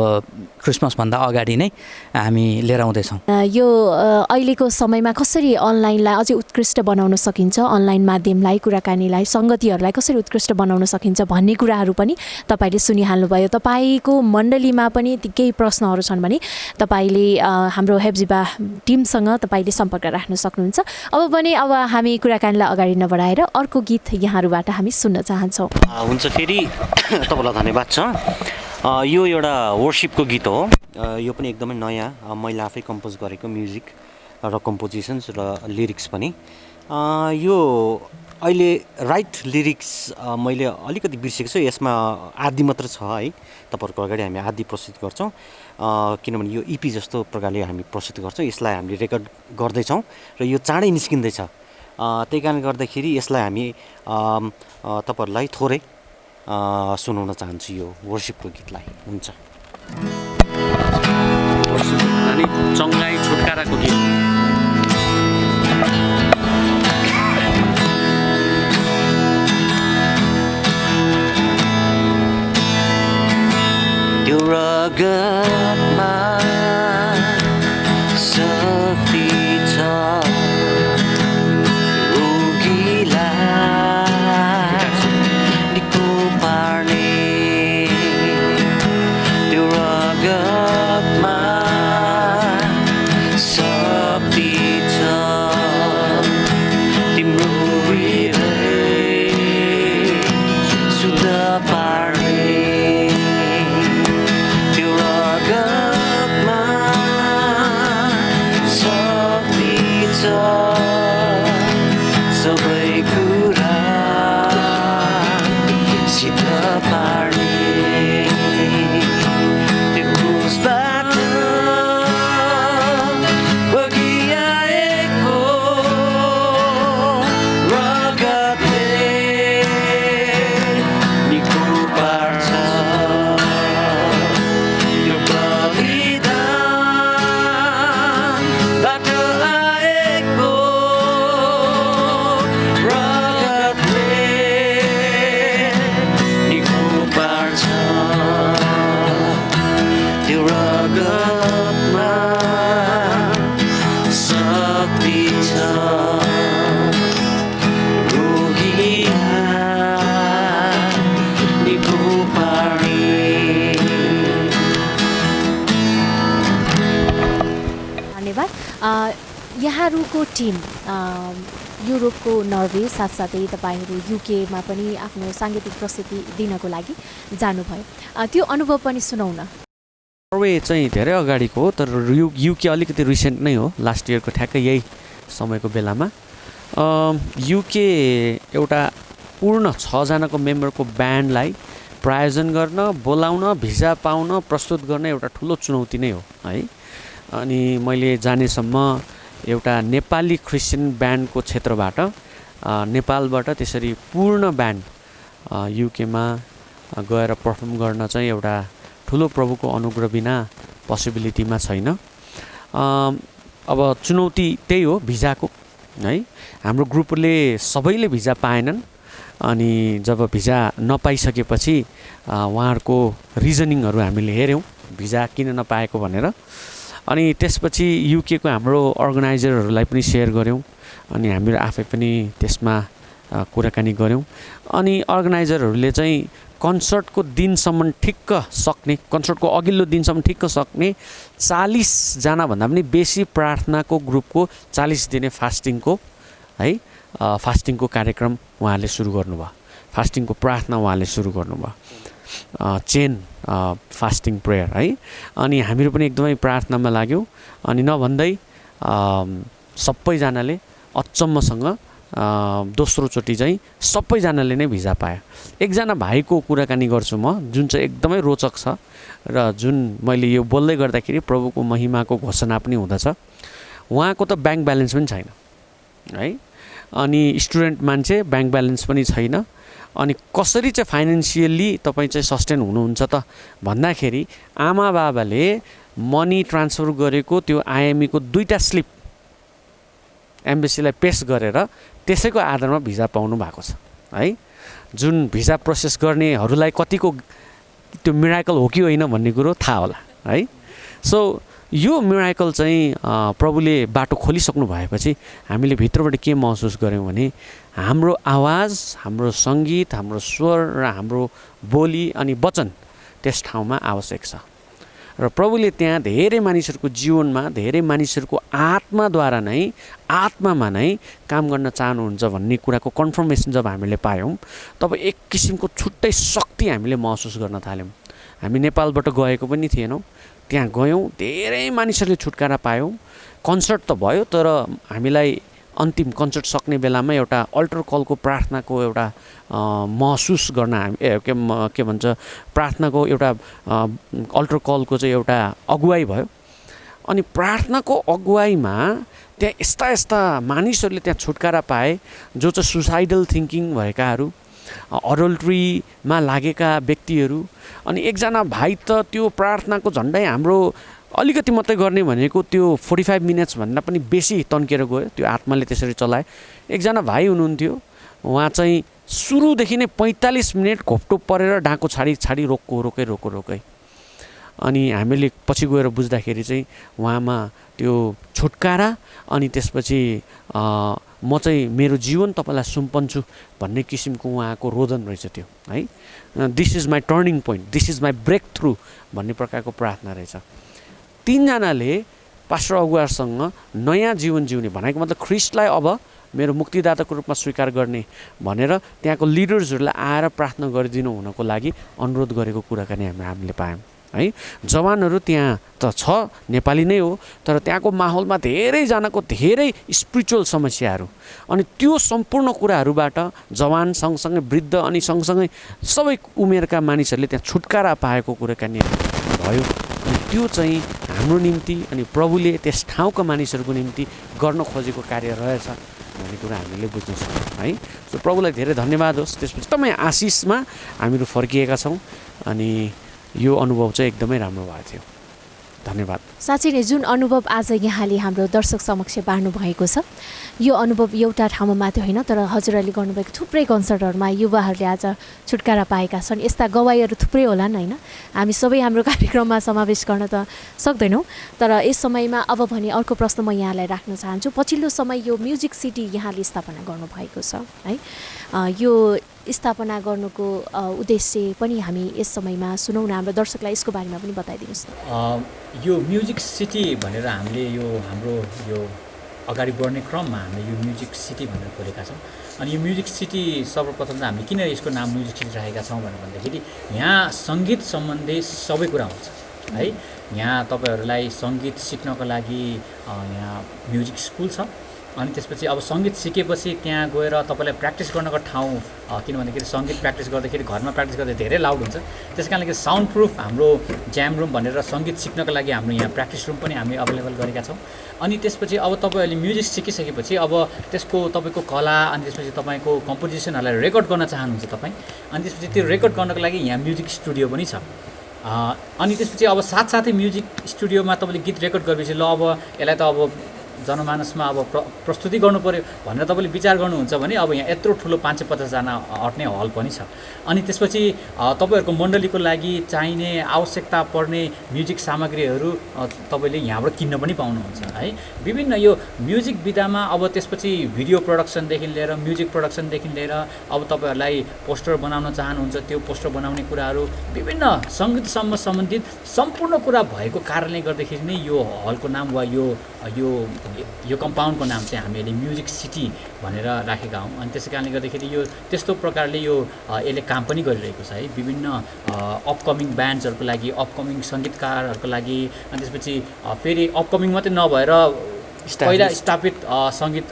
क्रिसमसभन्दा अगाडि नै हामी लिएर आउँदैछौँ। यो अहिलेको समयमा कसरी अनलाइनलाई अझै उत्कृष्ट बनाउन सकिन्छ, अनलाइन माध्यमलाई, कुराकानीलाई, सङ्गतिहरूलाई कसरी उत्कृष्ट बनाउन सकिन्छ भन्ने कुराहरू पनि तपाईँले सुनिहाल्नुभयो। तपाईँको मण्डलीमा पनि केही प्रश्नहरू छन् भने तपाईँले हाम्रो हेप्जिबा टिमसँग तपाईँले सम्पर्क राख्न सक्नुहुन्छ। अब पनि अब हामी कुराकानीलाई अगाडि नबढाएर अर्को गीत यहाँहरूबाट हामी सुन्न चाहन्छौँ। हुन्छ, फेरि तपाईँलाई धन्यवाद छ। यो एउटा वर्सिपको गीत हो। यो पनि एकदमै नयाँ, मैले आफै कम्पोज गरेको म्युजिक र कम्पोजिसन्स र लिरिक्स पनि। यो अहिले राइट लिरिक्स मैले अलिकति बिर्सेको छु। यसमा आदि मात्र छ है। तपाईँहरूको अगाडि हामी आदि प्रस्तुत गर्छौँ, किनभने यो इपी जस्तो प्रकारले हामी प्रस्तुत गर्छौँ। यसलाई हामीले रेकर्ड गर्दैछौँ र यो चाँडै निस्किँदैछ। त्यही कारणले गर्दाखेरि यसलाई हामी तपाईँहरूलाई थोरै सुनाउन चाहन्छु यो वर्सिपको गीतलाई। हुन्छ, चङ्गाई छुटकाराको गीत। त्यो रगतमा शक्ति छ, रोगीलाई निको पार्ने। त्यो रगतमा शक्ति गीतारुको टिम युरोपको नर्वे साथसाथै तपाईँहरू युकेमा पनि आफ्नो साङ्गीतिक प्रस्तुति दिनको लागि जानुभयो। त्यो अनुभव पनि सुनाउन। नर्वे चाहिँ धेरै अगाडिको हो, तर युके अलिकति रिसेन्ट नै हो, लास्ट इयरको ठ्याक्कै यही समयको बेलामा। युके एउटा पूर्ण 6 जनाको मेम्बरको ब्यान्डलाई प्रायोजन गर्न, बोलाउन, भिजा पाउन, प्रस्तुत गर्न एउटा ठुलो चुनौती नै हो है। अनि मैले जानेसम्म एउटा नेपाली क्रिस्चियन ब्यान्डको क्षेत्रबाट नेपालबाट त्यसरी पूर्ण ब्यान्ड युकेमा गएर पर्फर्म गर्न चाहिँ एउटा ठुलो प्रभुको अनुग्रह बिना पोसिबिलिटीमा छैन। अब चुनौती त्यही हो भिजाको है। हाम्रो ग्रुपले सबैले भिजा पाएनन्, अनि जब भिजा नपाइसकेपछि उहाँहरूको रिजनिङहरू हामीले हेऱ्यौँ भिजा किन नपाएको भनेर। अनि त्यसपछि युकेको हाम्रो अर्गनाइजरहरूलाई पनि सेयर गऱ्यौँ, अनि हामीहरू आफै पनि त्यसमा कुराकानी गऱ्यौँ। अनि अर्गनाइजरहरूले चाहिँ कन्सर्टको दिनसम्म ठिक्क सक्ने, कन्सर्टको अघिल्लो दिनसम्म ठिक्क सक्ने 40 जनाभन्दा पनि बेसी प्रार्थनाको ग्रुपको 40 दिने फास्टिङको है फास्टिङको कार्यक्रम उहाँले सुरु गर्नुभयो। फास्टिङको प्रार्थना उहाँले सुरु गर्नुभयो, चेन फास्टिङ प्रेयर है। अनि हामीहरू पनि एकदमै प्रार्थनामा लाग्यौँ। अनि नभन्दै सबैजनाले अचम्मसँग दोस्रोचोटि चाहिँ सबैजनाले नै भिजा पायो। एकजना भाइको कुराकानी गर्छु म, जुन चाहिँ एकदमै रोचक छ र जुन मैले यो बोल्दै गर्दाखेरि प्रभुको महिमाको घोषणा पनि हुँदछ। उहाँको त ब्याङ्क ब्यालेन्स पनि छैन है, अनि स्टुडेन्ट मान्छे, ब्याङ्क ब्यालेन्स पनि छैन। अनि कसरी चाहिँ फाइनेन्सियल्ली तपाईँ चाहिँ सस्टेन हुनुहुन्छ त भन्दाखेरि आमा बाबाले मनी ट्रान्सफर गरेको त्यो आइएमईको 2टा स्लिप एम्बेसीलाई पेस गरेर त्यसैको आधारमा भिजा पाउनु भएको छ है। जुन भिजा प्रोसेस गर्नेहरूलाई कतिको त्यो मिराकल हो कि होइन भन्ने कुरो थाहा होला है। सो यो मिराकल चाहिँ प्रभुले बाटो खोलिसक्नु भएपछि हामीले भित्रबाट के महसुस गऱ्यौँ भने हाम्रो आवाज, हाम्रो सङ्गीत, हाम्रो स्वर र हाम्रो बोली अनि वचन त्यस ठाउँमा आवश्यक छ। र प्रभुले त्यहाँ धेरै मानिसहरूको जीवनमा, धेरै मानिसहरूको आत्माद्वारा नै, आत्मामा नै काम गर्न चाहनुहुन्छ भन्ने कुराको कन्फर्मेसन जब हामीले पायौँ, तब एक किसिमको छुट्टै शक्ति हामीले महसुस गर्न थाल्यौँ। हामी नेपालबाट गएको पनि थिएनौँ, त्यहाँ गयौँ, धेरै मानिसहरूले छुटकारा पायौँ। कन्सर्ट त भयो, तर हामीलाई अन्तिम कन्सर्ट सक्ने बेलामा एउटा अल्टर कलको प्रार्थनाको एउटा महसुस गर्न के भन्छ प्रार्थनाको एउटा अल्टर कलको चाहिँ एउटा अगुवाई भयो। अनि प्रार्थनाको अगुवाईमा त्यहाँ यस्ता यस्ता मानिसहरूले त्यहाँ छुटकारा पाए जो चाहिँ सुसाइडल थिङ्किङ भएकाहरू, अडल्ट्रीमा लागेका व्यक्तिहरू। अनि एकजना भाइ त त्यो प्रार्थनाको झन्डै हाम्रो अलिकति मात्रै गर्ने भनेको त्यो 45 मिनट्स भन्दा पनि बेसी तन्केर गयो, त्यो आत्माले त्यसरी चलाए। एकजना भाइ हुनुहुन्थ्यो, उहाँ चाहिँ सुरुदेखि नै 45 मिनट घोप्टो परेर डाँको छाडी रोकै। अनि हामीले पछि गएर बुझ्दाखेरि चाहिँ उहाँमा त्यो छुटकारा, अनि त्यसपछि म चाहिँ मेरो जीवन तपाईँलाई सुम्पन्छु भन्ने किसिमको उहाँको रोदन रहेछ त्यो है। This is my turning point, this is my breakthrough भन्ने प्रकारको प्रार्थना रहेछ। 3 जनाले पास्टर अगुवासँग नयाँ जीवन जिउने भनेको मतलब ख्रिस्टलाई अब मेरो मुक्तिदाताको रूपमा स्वीकार गर्ने भनेर त्यहाँको लिडर्सहरूलाई आएर प्रार्थना गरिदिनु हुनको लागि अनुरोध गरेको कुराकानी हामीले पायौँ है। जवानहरू त्यहाँ त छ, नेपाली नै हो, तर त्यहाँको माहौलमा धेरैजनाको धेरै स्पिरिचुअल समस्याहरू, अनि त्यो सम्पूर्ण कुराहरूबाट जवान सँगसँगै वृद्ध अनि सँगसँगै सबै उमेरका मानिसहरूले त्यहाँ छुटकारा पाएको कुराकानी भयो। अनि त्यो चाहिँ हाम्रो निम्ति अनि प्रभुले त्यस ठाउँका मानिसहरूको निम्ति गर्न खोजेको कार्य रहेछ भन्ने कुरा हामीले बुझ्न सक्यौँ है। सो प्रभुलाई धेरै धन्यवाद होस्। त्यसपछि एकदमै आशिषमा हामीहरू फर्किएका छौँ, अनि यो अनुभव चाहिँ एकदमै राम्रो भएको थियो। धन्यवाद। साँच्चै नै जुन अनुभव आज यहाँले हाम्रो दर्शक समक्ष बाँड्नु भएको छ, यो अनुभव एउटा ठाउँमा मात्रै होइन, तर हजुरहरूले गर्नुभएको थुप्रै कन्सर्टहरूमा युवाहरूले आज छुटकारा पाएका छन्। यस्ता गवाईहरू थुप्रै होलान् होइन, हामी सबै हाम्रो कार्यक्रममा समावेश गर्न त सक्दैनौँ। तर यस समयमा अब भने अर्को प्रश्न म यहाँलाई राख्न चाहन्छु। पछिल्लो समय यो म्युजिक सिटी यहाँले स्थापना गर्नुभएको छ है, यो स्थापना गर्नुको उद्देश्य पनि हामी यस समयमा सुनौँ न, हाम्रो दर्शकलाई यसको बारेमा पनि बताइदिनुहोस् न। यो म्युजिक सिटी भनेर हामीले यो हाम्रो यो अगाडि बढ्ने क्रममा हामीले यो म्युजिक सिटी भनेर खोलेका छौँ। अनि यो म्युजिक सिटी सर्वप्रथम त हामीले किन यसको नाम म्युजिक सिटी राखेका छौँ भनेर भन्दाखेरि यहाँ सङ्गीत सम्बन्धी सबै कुरा हुन्छ है। यहाँ तपाईँहरूलाई सङ्गीत सिक्नको लागि यहाँ म्युजिक स्कुल छ। अनि त्यसपछि अब सङ्गीत सिकेपछि त्यहाँ गएर तपाईँलाई प्र्याक्टिस गर्नको ठाउँ, किन भन्दाखेरि सङ्गीत प्र्याक्टिस गर्दाखेरि घरमा प्र्याक्टिस गर्दा धेरै लाउड हुन्छ, त्यस कारणले साउन्ड प्रुफ हाम्रो ज्याम रुम भनेर सङ्गीत सिक्नको लागि हाम्रो यहाँ प्र्याक्टिस रुम पनि हामी अभाइलेबल गरेका छौँ। अनि त्यसपछि अब तपाईँहरूले म्युजिक सिकिसकेपछि अब त्यसको तपाईँको कला अनि त्यसपछि तपाईँको कम्पोजिसनहरूलाई रेकर्ड गर्न चाहनुहुन्छ तपाईँ, अनि त्यसपछि त्यो रेकर्ड गर्नको लागि यहाँ म्युजिक स्टुडियो पनि छ। अनि त्यसपछि अब साथसाथै म्युजिक स्टुडियोमा तपाईँले गीत रेकर्ड गरेपछि ल अब यसलाई त अब जनमानसमा अब प्रस्तुति गर्नु पऱ्यो भनेर तपाईँले विचार गर्नुहुन्छ भने अब यहाँ यत्रो ठुलो 550जना अट्ने हल पनि छ। अनि त्यसपछि तपाईँहरूको मण्डलीको लागि चाहिने आवश्यकता पर्ने म्युजिक सामग्रीहरू तपाईँले यहाँबाट किन्न पनि पाउनुहुन्छ है। विभिन्न यो म्युजिक विधामा अब त्यसपछि भिडियो प्रडक्सनदेखि लिएर म्युजिक प्रडक्सनदेखि लिएर अब तपाईँहरूलाई पोस्टर बनाउन चाहनुहुन्छ त्यो पोस्टर बनाउने कुराहरू विभिन्न सङ्गीतसम्म सम्बन्धित सम्पूर्ण कुरा भएको कारणले गर्दाखेरि नै यो हलको नाम वा यो कम्पाउन्डको नाम चाहिँ हामीले म्युजिक सिटी भनेर राखेका हौँ। अनि त्यसै कारणले गर्दाखेरि यो त्यस्तो प्रकारले यसले काम पनि गरिरहेको छ है। विभिन्न अपकमिङ ब्यान्ड्सहरूको लागि, अपकमिङ सङ्गीतकारहरूको लागि, अनि त्यसपछि फेरि अपकमिङ मात्रै नभएर पहिला स्थापित सङ्गीत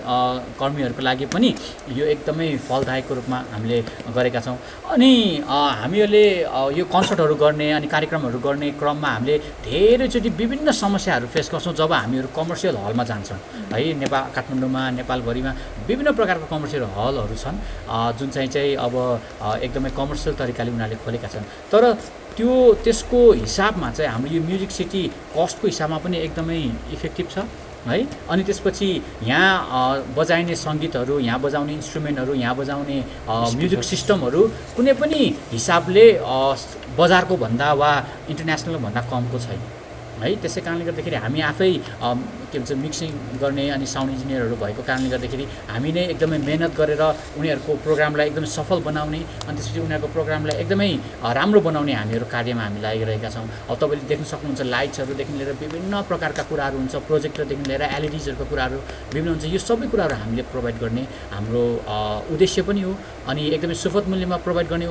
कर्मीहरूको लागि पनि यो एकदमै फलदायकको रूपमा हामीले गरेका छौँ। अनि हामीहरूले यो कन्सर्टहरू गर्ने अनि कार्यक्रमहरू गर्ने क्रममा हामीले धेरैचोटि विभिन्न समस्याहरू फेस गर्छौँ जब हामीहरू कमर्सियल हलमा जान्छौँ है। काठमाडौँमा, नेपालभरिमा विभिन्न प्रकारको कमर्सियल हलहरू छन् जुन चाहिँ अब एकदमै कमर्सियल तरिकाले उनीहरूले खोलेका छन्। तर त्यसको हिसाबमा चाहिँ हाम्रो यो म्युजिक सिटी कस्टको हिसाबमा पनि एकदमै इफेक्टिभ छ है। अनि त्यसपछि यहाँ बजाइने सङ्गीतहरू, यहाँ बजाउने इन्स्ट्रुमेन्टहरू, यहाँ बजाउने म्युजिक सिस्टमहरू कुनै पनि हिसाबले बजारको भन्दा वा इन्टरनेसनल भन्दा कमको छैन है। त्यसै कारणले गर्दाखेरि हामी आफै के भन्छ मिक्सिङ गर्ने अनि साउन्ड इन्जिनियरहरू भएको कारणले गर्दाखेरि हामी नै एकदमै मेहनत गरेर उनीहरूको प्रोग्रामलाई एकदमै सफल बनाउने अनि त्यसपछि उनीहरूको प्रोग्रामलाई एकदमै राम्रो बनाउने हामीहरू कार्यमा हामी लागिरहेका छौँ। अब तपाईँले देख्न सक्नुहुन्छ लाइट्सहरूदेखि लिएर विभिन्न प्रकारका कुराहरू हुन्छ, प्रोजेक्टरदेखि लिएर एलइडीजहरूको कुराहरू विभिन्न हुन्छ। यो सबै कुराहरू हामीले प्रोभाइड गर्ने हाम्रो उद्देश्य पनि हो अनि एकदमै सुपथ मूल्यमा प्रोभाइड गर्ने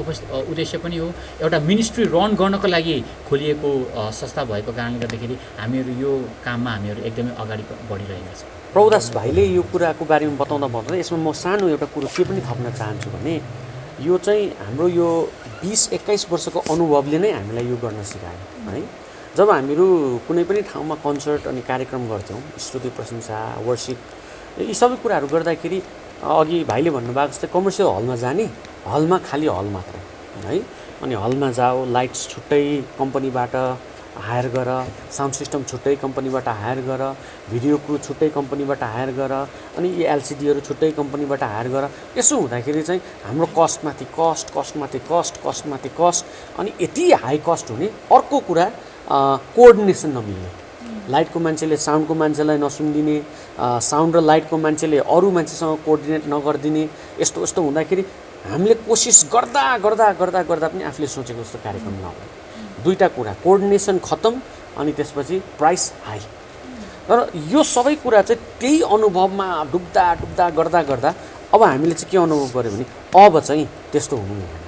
उद्देश्य पनि हो। एउटा मिनिस्ट्री रन गर्नको लागि खोलिएको संस्था भएको कारणले गर्दाखेरि हामीहरू यो काममा हामीहरू एकदमै अगाडि बढिरहेका छौँ। प्रभुदास भाइले यो कुराको बारेमा बताउँदा यसमा म सानो एउटा कुरो के पनि थप्न चाहन्छु भने यो चाहिँ हाम्रो यो 20-21 वर्षको अनुभवले नै हामीलाई यो गर्न सिकायो है। जब हामीहरू कुनै पनि ठाउँमा कन्सर्ट अनि कार्यक्रम गर्थ्यौँ, स्तुति प्रशंसा वर्शिप यी सबै कुराहरू गर्दाखेरि अघि भाइले भन्नुभएको जस्तै कमर्सियल हलमा जाने, हलमा खालि हल मात्र है। अनि हलमा जाऊ, लाइट्स छुट्टै कम्पनीबाट हायर गर, साउन्ड सिस्टम छुट्टै कम्पनीबाट हायर गर, भिडियो क्रू छुट्टै कम्पनीबाट हायर गर, अनि यी एलसिडीहरू छुट्टै कम्पनीबाट हायर गर। यसो हुँदाखेरि चाहिँ हाम्रो कस्टमाथि कस्ट अनि यति हाई कस्ट हुने। अर्को कुरा कोअर्डिनेसन नमिल्ने, लाइटको मान्छेले साउन्डको मान्छेलाई नसुनिदिने, साउन्ड र लाइटको मान्छेले अरू मान्छेसँग कोअर्डिनेट नगरिदिने, यस्तो हुँदाखेरि हामीले कोसिस गर्दा पनि आफूले सोचेको जस्तो कार्यक्रम नहुने। दुईवटा कुरा, कोअर्डिनेसन खत्तम अनि त्यसपछि प्राइस हाई। तर यो सबै कुरा चाहिँ त्यही अनुभवमा डुब्दा गर्दा अब हामीले चाहिँ के अनुभव गर्यो भने अब चाहिँ त्यस्तो हुनु हुँदैन।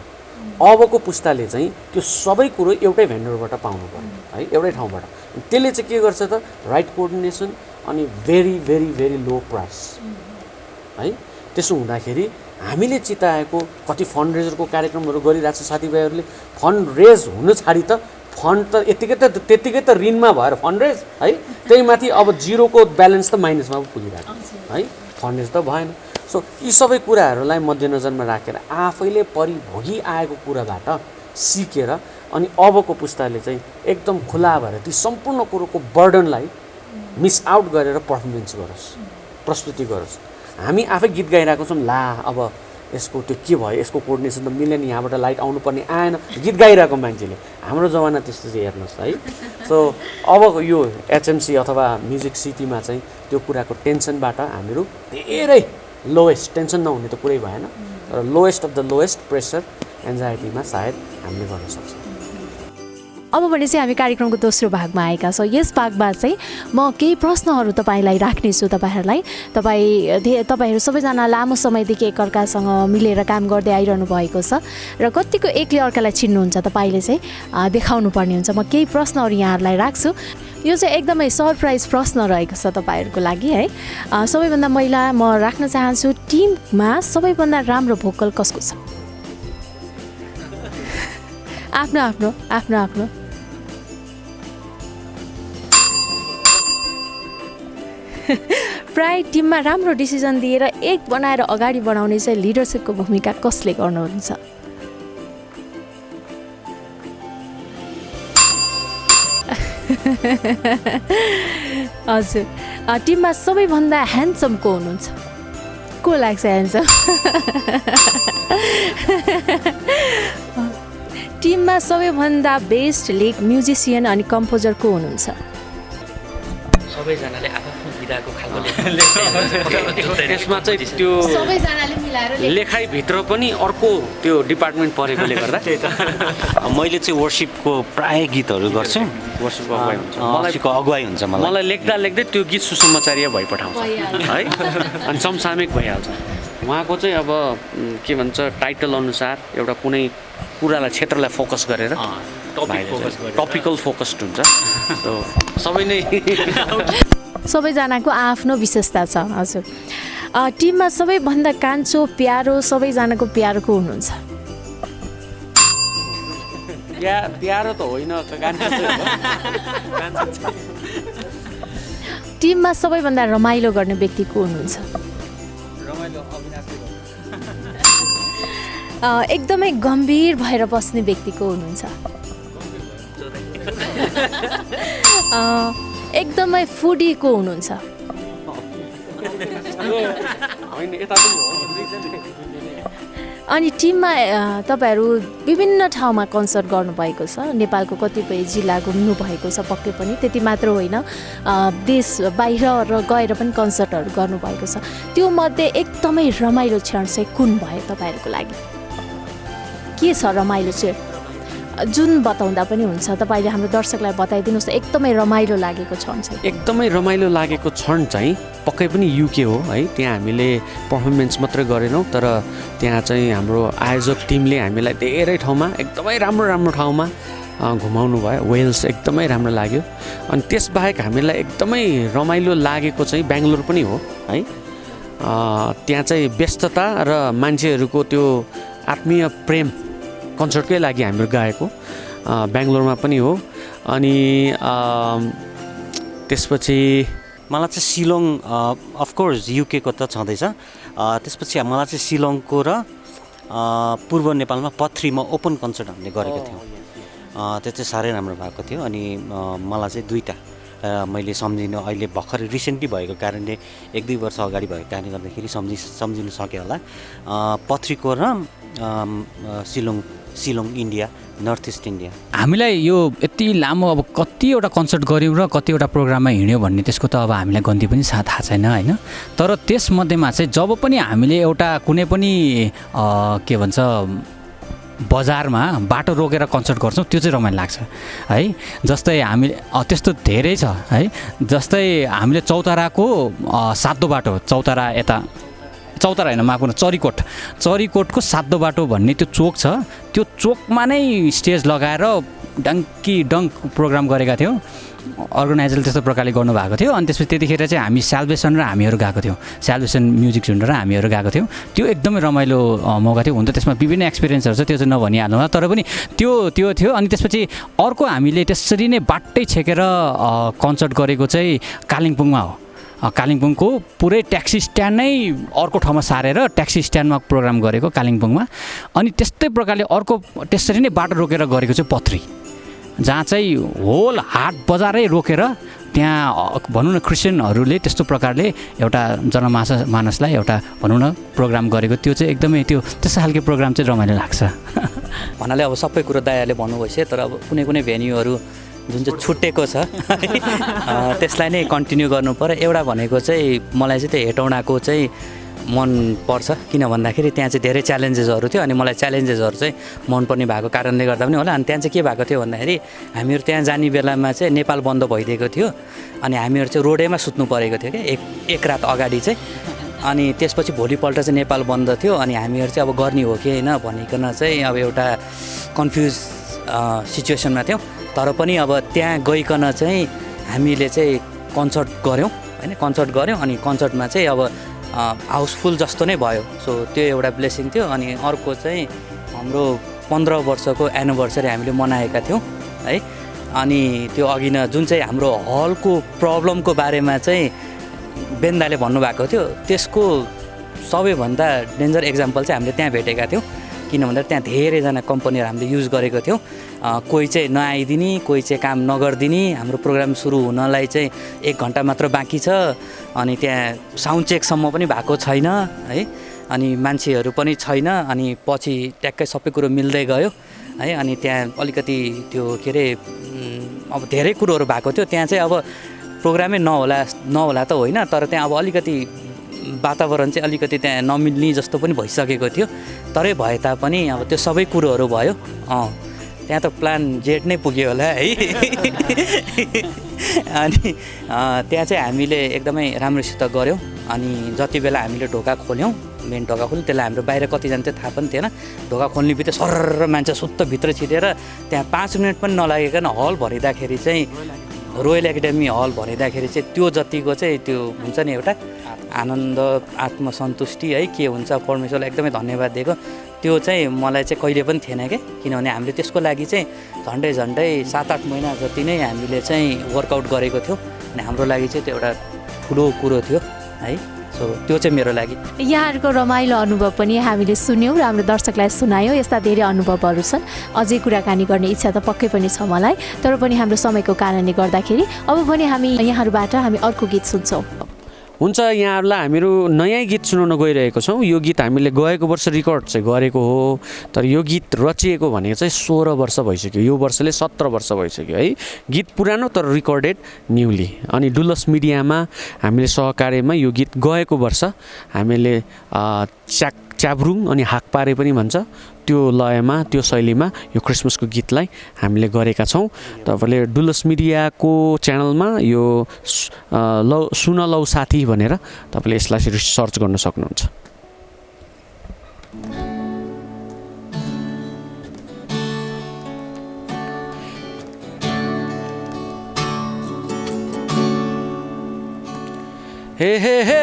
अबको पुस्ताले चाहिँ त्यो सबै कुरो एउटै भेन्डरबाट पाउनु पर्यो है, एउटै ठाउँबाट। त्यसले चाहिँ के गर्छ त राइट कोअर्डिनेसन अनि भेरी लो प्राइस है। त्यसो हुँदाखेरि हामीले चिताएको कति फन्ड रेजरको कार्यक्रमहरू गरिरहेको छ साथीभाइहरूले। फन्ड रेज हुनु छाडी त फन्ड त त्यत्तिकै त ऋणमा भएर फन्ड रेज है, त्यही माथि अब जिरोको ब्यालेन्स त माइनसमा पुगिरहेको है, फन्ड रेज त भएन। सो यी सबै कुराहरूलाई मध्यनजरमा राखेर आफैले परिभोगी आएको कुराबाट सिकेर अनि अबको पुस्ताले चाहिँ एकदम खुला भएर ती सम्पूर्ण कुरोको बर्डनलाई मिस आउट गरेर पर्फर्मेन्स गरोस्, प्रस्तुति गरोस्। हामी आफै गीत गाइरहेको छौँ, ला अब यसको त्यो के भयो, यसको कोअर्डिनेसन त मिलेन, यहाँबाट लाइट आउनुपर्ने आएन, गीत गाइरहेको मान्छेले। हाम्रो जमाना त्यस्तो चाहिँ हेर्नुहोस् है। सो अब यो एचएमसी अथवा म्युजिक सिटीमा चाहिँ त्यो कुराको टेन्सनबाट हामीहरू धेरै लोएस्ट, टेन्सन नहुने त कुरै भएन, तर lowest of the lowest pressure एन्जाइटीमा सायद हामीले गर्न सक्छौँ। अब भने चाहिँ हामी कार्यक्रमको दोस्रो भागमा आएका छौँ। यस भागमा चाहिँ म केही प्रश्नहरू तपाईँलाई राख्नेछु। तपाईँहरू सबैजना लामो समयदेखि एकअर्कासँग मिलेर काम गर्दै आइरहनु भएको छ र कतिको एकले अर्कालाई चिन्नुहुन्छ तपाईँले चाहिँ देखाउनु पर्ने हुन्छ। म केही प्रश्नहरू यहाँहरूलाई राख्छु। यो चाहिँ एकदमै सरप्राइज प्रश्न रहेको छ तपाईँहरूको लागि है। सबैभन्दा पहिला म राख्न चाहन्छु, टिममा सबैभन्दा राम्रो भोकल कसको छ? आफ्नो प्राय टिममा राम्रो डिसिजन दिएर एक बनाएर अगाडि बढाउने चाहिँ लिडरसिपको भूमिका कसले गर्नुहुन्छ? हजुर, टिममा सबैभन्दा ह्यान्डसम को हुनुहुन्छ? को लाग्छ ह्यान्डसम? टिममा सबैभन्दा बेस्ट लिड म्युजिसियन अनि कम्पोजर को हुनुहुन्छ? सबैजनाले आफ्नो विधाको खालको त्यसमा चाहिँ त्यो सबैजनाले मिलाएर लेखाइभित्र पनि अर्को त्यो डिपार्टमेन्ट परेकोले गर्दा मैले चाहिँ वर्सिपको प्राय गीतहरू गर्छु। वर्षको अगुवाई हुन्छ। वर्सिपको अगुवाई हुन्छ मलाई लेख्दै त्यो गीत सुसमाचार्य भइपठाउँछ है, अनि समसामयिक भइहाल्छ। उहाँको चाहिँ अब के भन्छ टाइटल अनुसार एउटा कुनै कुरालाई क्षेत्रलाई फोकस गरेर टपिकल फोकस्ड हुन्छ। सबै नै सबैजनाको आफ्नो विशेषता छ। हजुर, टिममा सबैभन्दा कान्छो प्यारो सबैजनाको प्यारो को हुनुहुन्छ? प्यारो त होइन, टिममा सबैभन्दा रमाइलो गर्ने व्यक्ति को हुनुहुन्छ? एकदमै गम्भीर भएर बस्ने व्यक्ति को हुनुहुन्छ? एकदमै फुडी को हुनुहुन्छ? अनि टिममा तपाईँहरू विभिन्न ठाउँमा कन्सर्ट गर्नुभएको छ, नेपालको कतिपय जिल्ला घुम्नु भएको छ पक्कै पनि, त्यति मात्र होइन देश बाहिर र गएर पनि कन्सर्टहरू गर्नुभएको छ। त्यो मध्ये एकदमै रमाइलो क्षण चाहिँ कुन भयो तपाईँहरूको लागि? के छ रमाइलो चाहिँ जुन बताउँदा पनि हुन्छ, तपाईँले हाम्रो दर्शकलाई बताइदिनुहोस्। एकदमै रमाइलो लागेको क्षण चाहिँ? एकदमै रमाइलो लागेको क्षण चाहिँ पक्कै पनि युके हो है। त्यहाँ हामीले पर्फर्मेन्स मात्रै गरेनौँ, तर त्यहाँ चाहिँ हाम्रो आयोजक टिमले हामीलाई धेरै ठाउँमा एकदमै राम्रो ठाउँमा घुमाउनु भयो। वेल्स एकदमै राम्रो लाग्यो। अनि त्यसबाहेक हामीलाई एकदमै रमाइलो लागेको चाहिँ बेङ्गलोर पनि हो है। त्यहाँ चाहिँ व्यस्तता र मान्छेहरूको त्यो आत्मीय प्रेम कन्सर्टकै लागि हामीहरू गाएको बेङ्गलोरमा पनि हो। अनि त्यसपछि मलाई चाहिँ शिलोङ, अफकोर्स युकेको त छँदैछ। त्यसपछि मलाई चाहिँ शिलोङको र पूर्व नेपालमा पथरीमा ओपन कन्सर्ट हामीले गरेको थियौँ। त्यो चाहिँ साह्रै राम्रो भएको थियो। अनि मलाई चाहिँ दुईवटा मैले सम्झिनु, अहिले भर्खर रिसेन्टली भएको कारणले 1-2 वर्ष अगाडि भएको कारणले गर्दाखेरि सम्झिनु सकेँ होला। पथरीको र शिलोङ इन्डिया, नर्थ इस्ट इन्डिया। हामीलाई यो यति लामो अब कतिवटा कन्सर्ट गऱ्यौँ र कतिवटा प्रोग्राममा हिँड्यो भन्ने त्यसको त अब हामीलाई गन्ती पनि थाहा छैन होइन। तर त्यसमध्येमा चाहिँ जब पनि हामीले एउटा कुनै पनि के भन्छ बजारमा बाटो रोकेर कन्सर्ट गर्छौँ, त्यो चाहिँ रमाइलो लाग्छ है। जस्तै हामीले त्यस्तो धेरै छ है। जस्तै हामीले चौताराको सातो बाटो, चौतारा होइन माफ गर्नु, चरीकोटको सातो बाटो भन्ने त्यो चोक छ, त्यो चोकमा नै स्टेज लगाएर डङ्क प्रोग्राम गरेका थियौँ। अर्गनाइजरले त्यस्तो प्रकारले गर्नुभएको थियो। अनि त्यसपछि त्यतिखेर चाहिँ हामी स्याल्भेसन र हामीहरू गएको थियौँ, स्याल्भेसन म्युजिक झुन्ड र हामीहरू गएको थियौँ। त्यो एकदमै रमाइलो मौका थियो। हुन त त्यसमा विभिन्न एक्सपिरियन्सहरू छ, त्यो चाहिँ नभनिहाल्नु, तर पनि त्यो थियो। अनि त्यसपछि अर्को हामीले त्यसरी नै बाटै छेकेर कन्सर्ट गरेको चाहिँ कालिम्पोङमा हो। कालिम्पोङको पुरै ट्याक्सी स्ट्यान्ड नै अर्को ठाउँमा सारेर ट्याक्सी स्ट्यान्डमा प्रोग्राम गरेको कालिम्पोङमा। अनि त्यस्तै प्रकारले अर्को त्यसरी नै बाटो रोकेर गरेको चाहिँ पथरी, जहाँ चाहिँ होल हाट बजारै रोकेर त्यहाँ भनौँ न क्रिस्चियनहरूले त्यस्तो प्रकारले एउटा जनमानसलाई एउटा भनौँ न प्रोग्राम गरेको। त्यो चाहिँ एकदमै त्यस्तो खालको प्रोग्राम चाहिँ रमाइलो लाग्छ। भन्नाले अब सबै कुरो दायाले भन्नुभएछ, तर अब कुनै भेन्यूहरू जुन चाहिँ छुट्टेको छ त्यसलाई नै कन्टिन्यू गर्नु पर्यो। एउटा भनेको चाहिँ मलाई चाहिँ त्यो हेटौँडाको चाहिँ मन पर्छ किन भन्दाखेरि त्यहाँ चाहिँ धेरै च्यालेन्जेसहरू थियो अनि मलाई च्यालेन्जेसहरू चाहिँ मनपर्ने भएको कारणले गर्दा पनि होला। अनि त्यहाँ चाहिँ के भएको थियो भन्दाखेरि हामीहरू त्यहाँ जाने बेलामा चाहिँ नेपाल बन्द भइदिएको थियो अनि हामीहरू चाहिँ रोडैमा सुत्नु परेको थियो क्या एक रात अगाडि चाहिँ। अनि त्यसपछि भोलिपल्ट चाहिँ नेपाल बन्द थियो अनि हामीहरू चाहिँ अब गर्ने हो कि होइन भनिकन चाहिँ अब एउटा कन्फ्युज सिचुएसनमा थियौँ। तर पनि अब त्यहाँ गइकन चाहिँ हामीले चाहिँ कन्सर्ट गऱ्यौँ होइन, कन्सर्ट गऱ्यौँ अनि कन्सर्टमा चाहिँ अब हाउसफुल जस्तो नै भयो। सो त्यो एउटा ब्लेसिङ थियो। अनि अर्को चाहिँ हाम्रो 15 वर्षको एनिभर्सरी हामीले मनाएका थियौँ है। अनि त्यो अघि न जुन चाहिँ हाम्रो हलको प्रब्लमको बारेमा चाहिँ बेन्दाले भन्नुभएको थियो त्यसको सबैभन्दा डेन्जर एक्जाम्पल चाहिँ हामीले त्यहाँ भेटेका थियौँ। किन भन्दा त्यहाँ धेरैजना कम्पनीहरू हामीले युज गरेको थियौँ। कोही चाहिँ नआइदिने, कोही चाहिँ काम नगरिदिने, हाम्रो प्रोग्राम सुरु हुनलाई चाहिँ 1 घन्टा मात्र बाँकी छ अनि त्यहाँ साउन्ड चेकसम्म पनि भएको छैन है। अनि मान्छेहरू पनि छैन अनि पछि ट्याक्कै सबै कुरो मिल्दै गयो है। अनि त्यहाँ अलिकति त्यो के अरे अब धेरै कुरोहरू भएको थियो। त्यहाँ चाहिँ अब प्रोग्रामै नहोला त होइन, तर त्यहाँ अब अलिकति वातावरण चाहिँ अलिकति त्यहाँ नमिल्ने जस्तो पनि भइसकेको थियो। तरै भए तापनि अब त्यो सबै कुरोहरू भयो। त्यहाँ त प्लान जेट नै पुग्यो होला है। अनि त्यहाँ चाहिँ हामीले एकदमै राम्रोसित गऱ्यौँ। अनि जति बेला हामीले ढोका खोल्यौँ, मेन ढोका खोल्यौँ, त्यसलाई हाम्रो बाहिर कतिजना चाहिँ थाहा पनि थिएन। ढोका खोल्ने बित्तिकै सरर मान्छे सुत्त भित्र छिरेर त्यहाँ 5 मिनट पनि नलागिकन हल भरिँदाखेरि चाहिँ रोयल एकाडेमी हल भरिँदाखेरि चाहिँ त्यो जतिको चाहिँ त्यो हुन्छ नि एउटा आनन्द आत्मसन्तुष्टि है के हुन्छ परमेश्वरलाई एकदमै धन्यवाद दिएको त्यो चाहिँ मलाई चाहिँ कहिले पनि थिएन क्या। किनभने हामीले त्यसको लागि चाहिँ झन्डै 7-8 महिना जति नै हामीले चाहिँ वर्कआउट गरेको थियौँ अनि हाम्रो लागि चाहिँ त्यो एउटा ठुलो कुरो थियो है। सो त्यो चाहिँ मेरो लागि यहाँहरूको रमाइलो अनुभव पनि हामीले सुन्यौँ र हाम्रो दर्शकलाई सुनायौँ। यस्ता धेरै अनुभवहरू छन्, अझै कुराकानी गर्ने इच्छा त पक्कै पनि छ मलाई, तर पनि हाम्रो समयको कारणले गर्दाखेरि अब पनि हामी यहाँहरूबाट हामी अर्को गीत सुन्छौँ। हुन्छ, यहाँहरूलाई हामीहरू नयाँ गीत सुनाउन गइरहेको छौँ। यो गीत हामीले गएको वर्ष रेकर्ड चाहिँ गरेको हो, तर यो गीत रचिएको भनेको चाहिँ 16 वर्ष भइसक्यो। यो वर्षले 17 वर्ष भइसक्यो है। गीत पुरानो तर रिकर्डेड न्युली। अनि डुलस मिडियामा हामीले सहकार्यमा यो गीत गएको वर्ष हामीले च्याब्रुङ अनि हाकपारे पनि भन्छ त्यो लयमा त्यो शैलीमा यो क्रिसमसको गीतलाई हामीले गरेका छौँ। तपाईँले डुलस मिडियाको च्यानलमा यो सुन लौ साथी भनेर तपाईँले यसलाई सर्च गर्न सक्नुहुन्छ। हे हे हे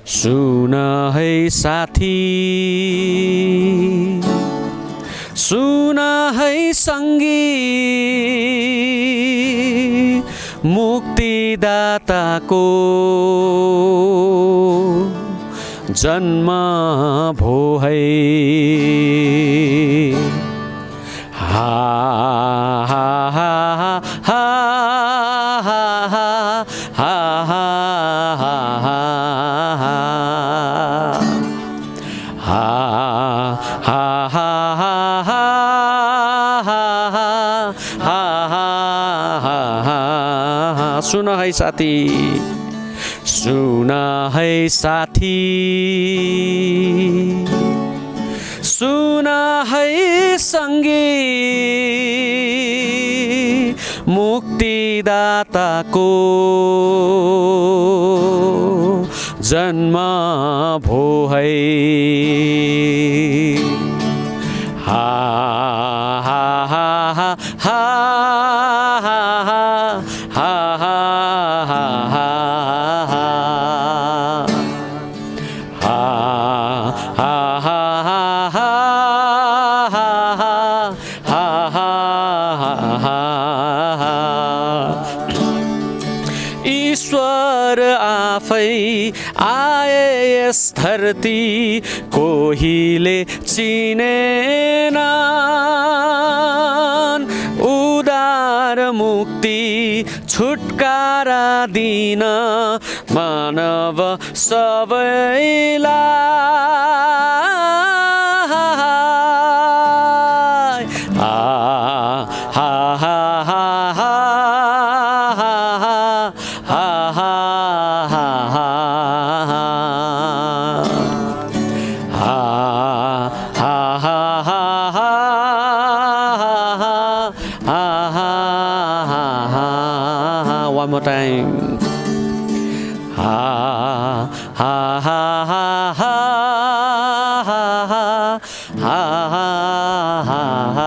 सुन है साथी, सुन है सङ्गी, मुक्तिदाताको जन्म भो है। हा हा हा हा हा हा हा सुन है साथी, सुन है साथी, सुन है सङ्गी, मुक्तिदाताको जन्म भो है। हा हा हा हा हा ईश्वर आफै आए यस धरती कोहीले चिनेन, उदार मुक्ति छुटकारा दिन मानव सबैलाई हा हा हा हा One more time. Ha ha ha ha ha ha ha ha ha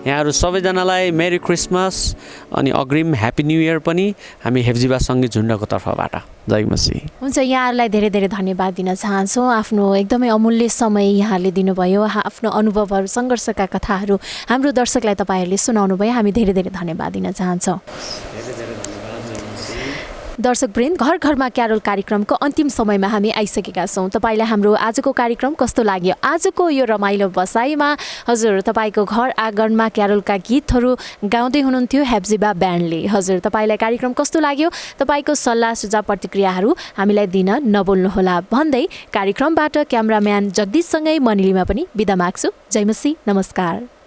यहाँहरू सबैजनालाई मेरी क्रिसमस अनि अग्रिम ह्याप्पी न्यू इयर पनि हामी हेप्जिबा सङ्गीत झुन्डको तर्फबाट जय मसीह। हुन्छ, यहाँहरूलाई धेरै धेरै धन्यवाद दिन चाहन्छौँ। आफ्नो एकदमै अमूल्य समय यहाँहरूले दिनुभयो, आफ्नो अनुभवहरू सङ्घर्षका कथाहरू हाम्रो दर्शकलाई तपाईँहरूले सुनाउनु भयो। हामी धेरै धेरै धन्यवाद दिन चाहन्छौँ। दर्शकवृन्द, घर घरमा क्यारोल कार्यक्रमको अन्तिम समयमा हामी आइसकेका छौँ। तपाईँलाई हाम्रो आजको कार्यक्रम कस्तो लाग्यो? आजको यो रमाइलो बसाइमा हजुर तपाईँको घर आँगनमा क्यारोलका गीतहरू गाउँदै हुनुहुन्थ्यो हेप्जिबा ब्यान्डले। हजुर, तपाईँलाई कार्यक्रम कस्तो लाग्यो? तपाईँको सल्लाह सुझाव प्रतिक्रियाहरू हामीलाई दिन नबोल्नुहोला भन्दै कार्यक्रमबाट क्यामराम्यान जगदीशसँगै मनिलीमा पनि बिदा माग्छु। जय मसीह, नमस्कार।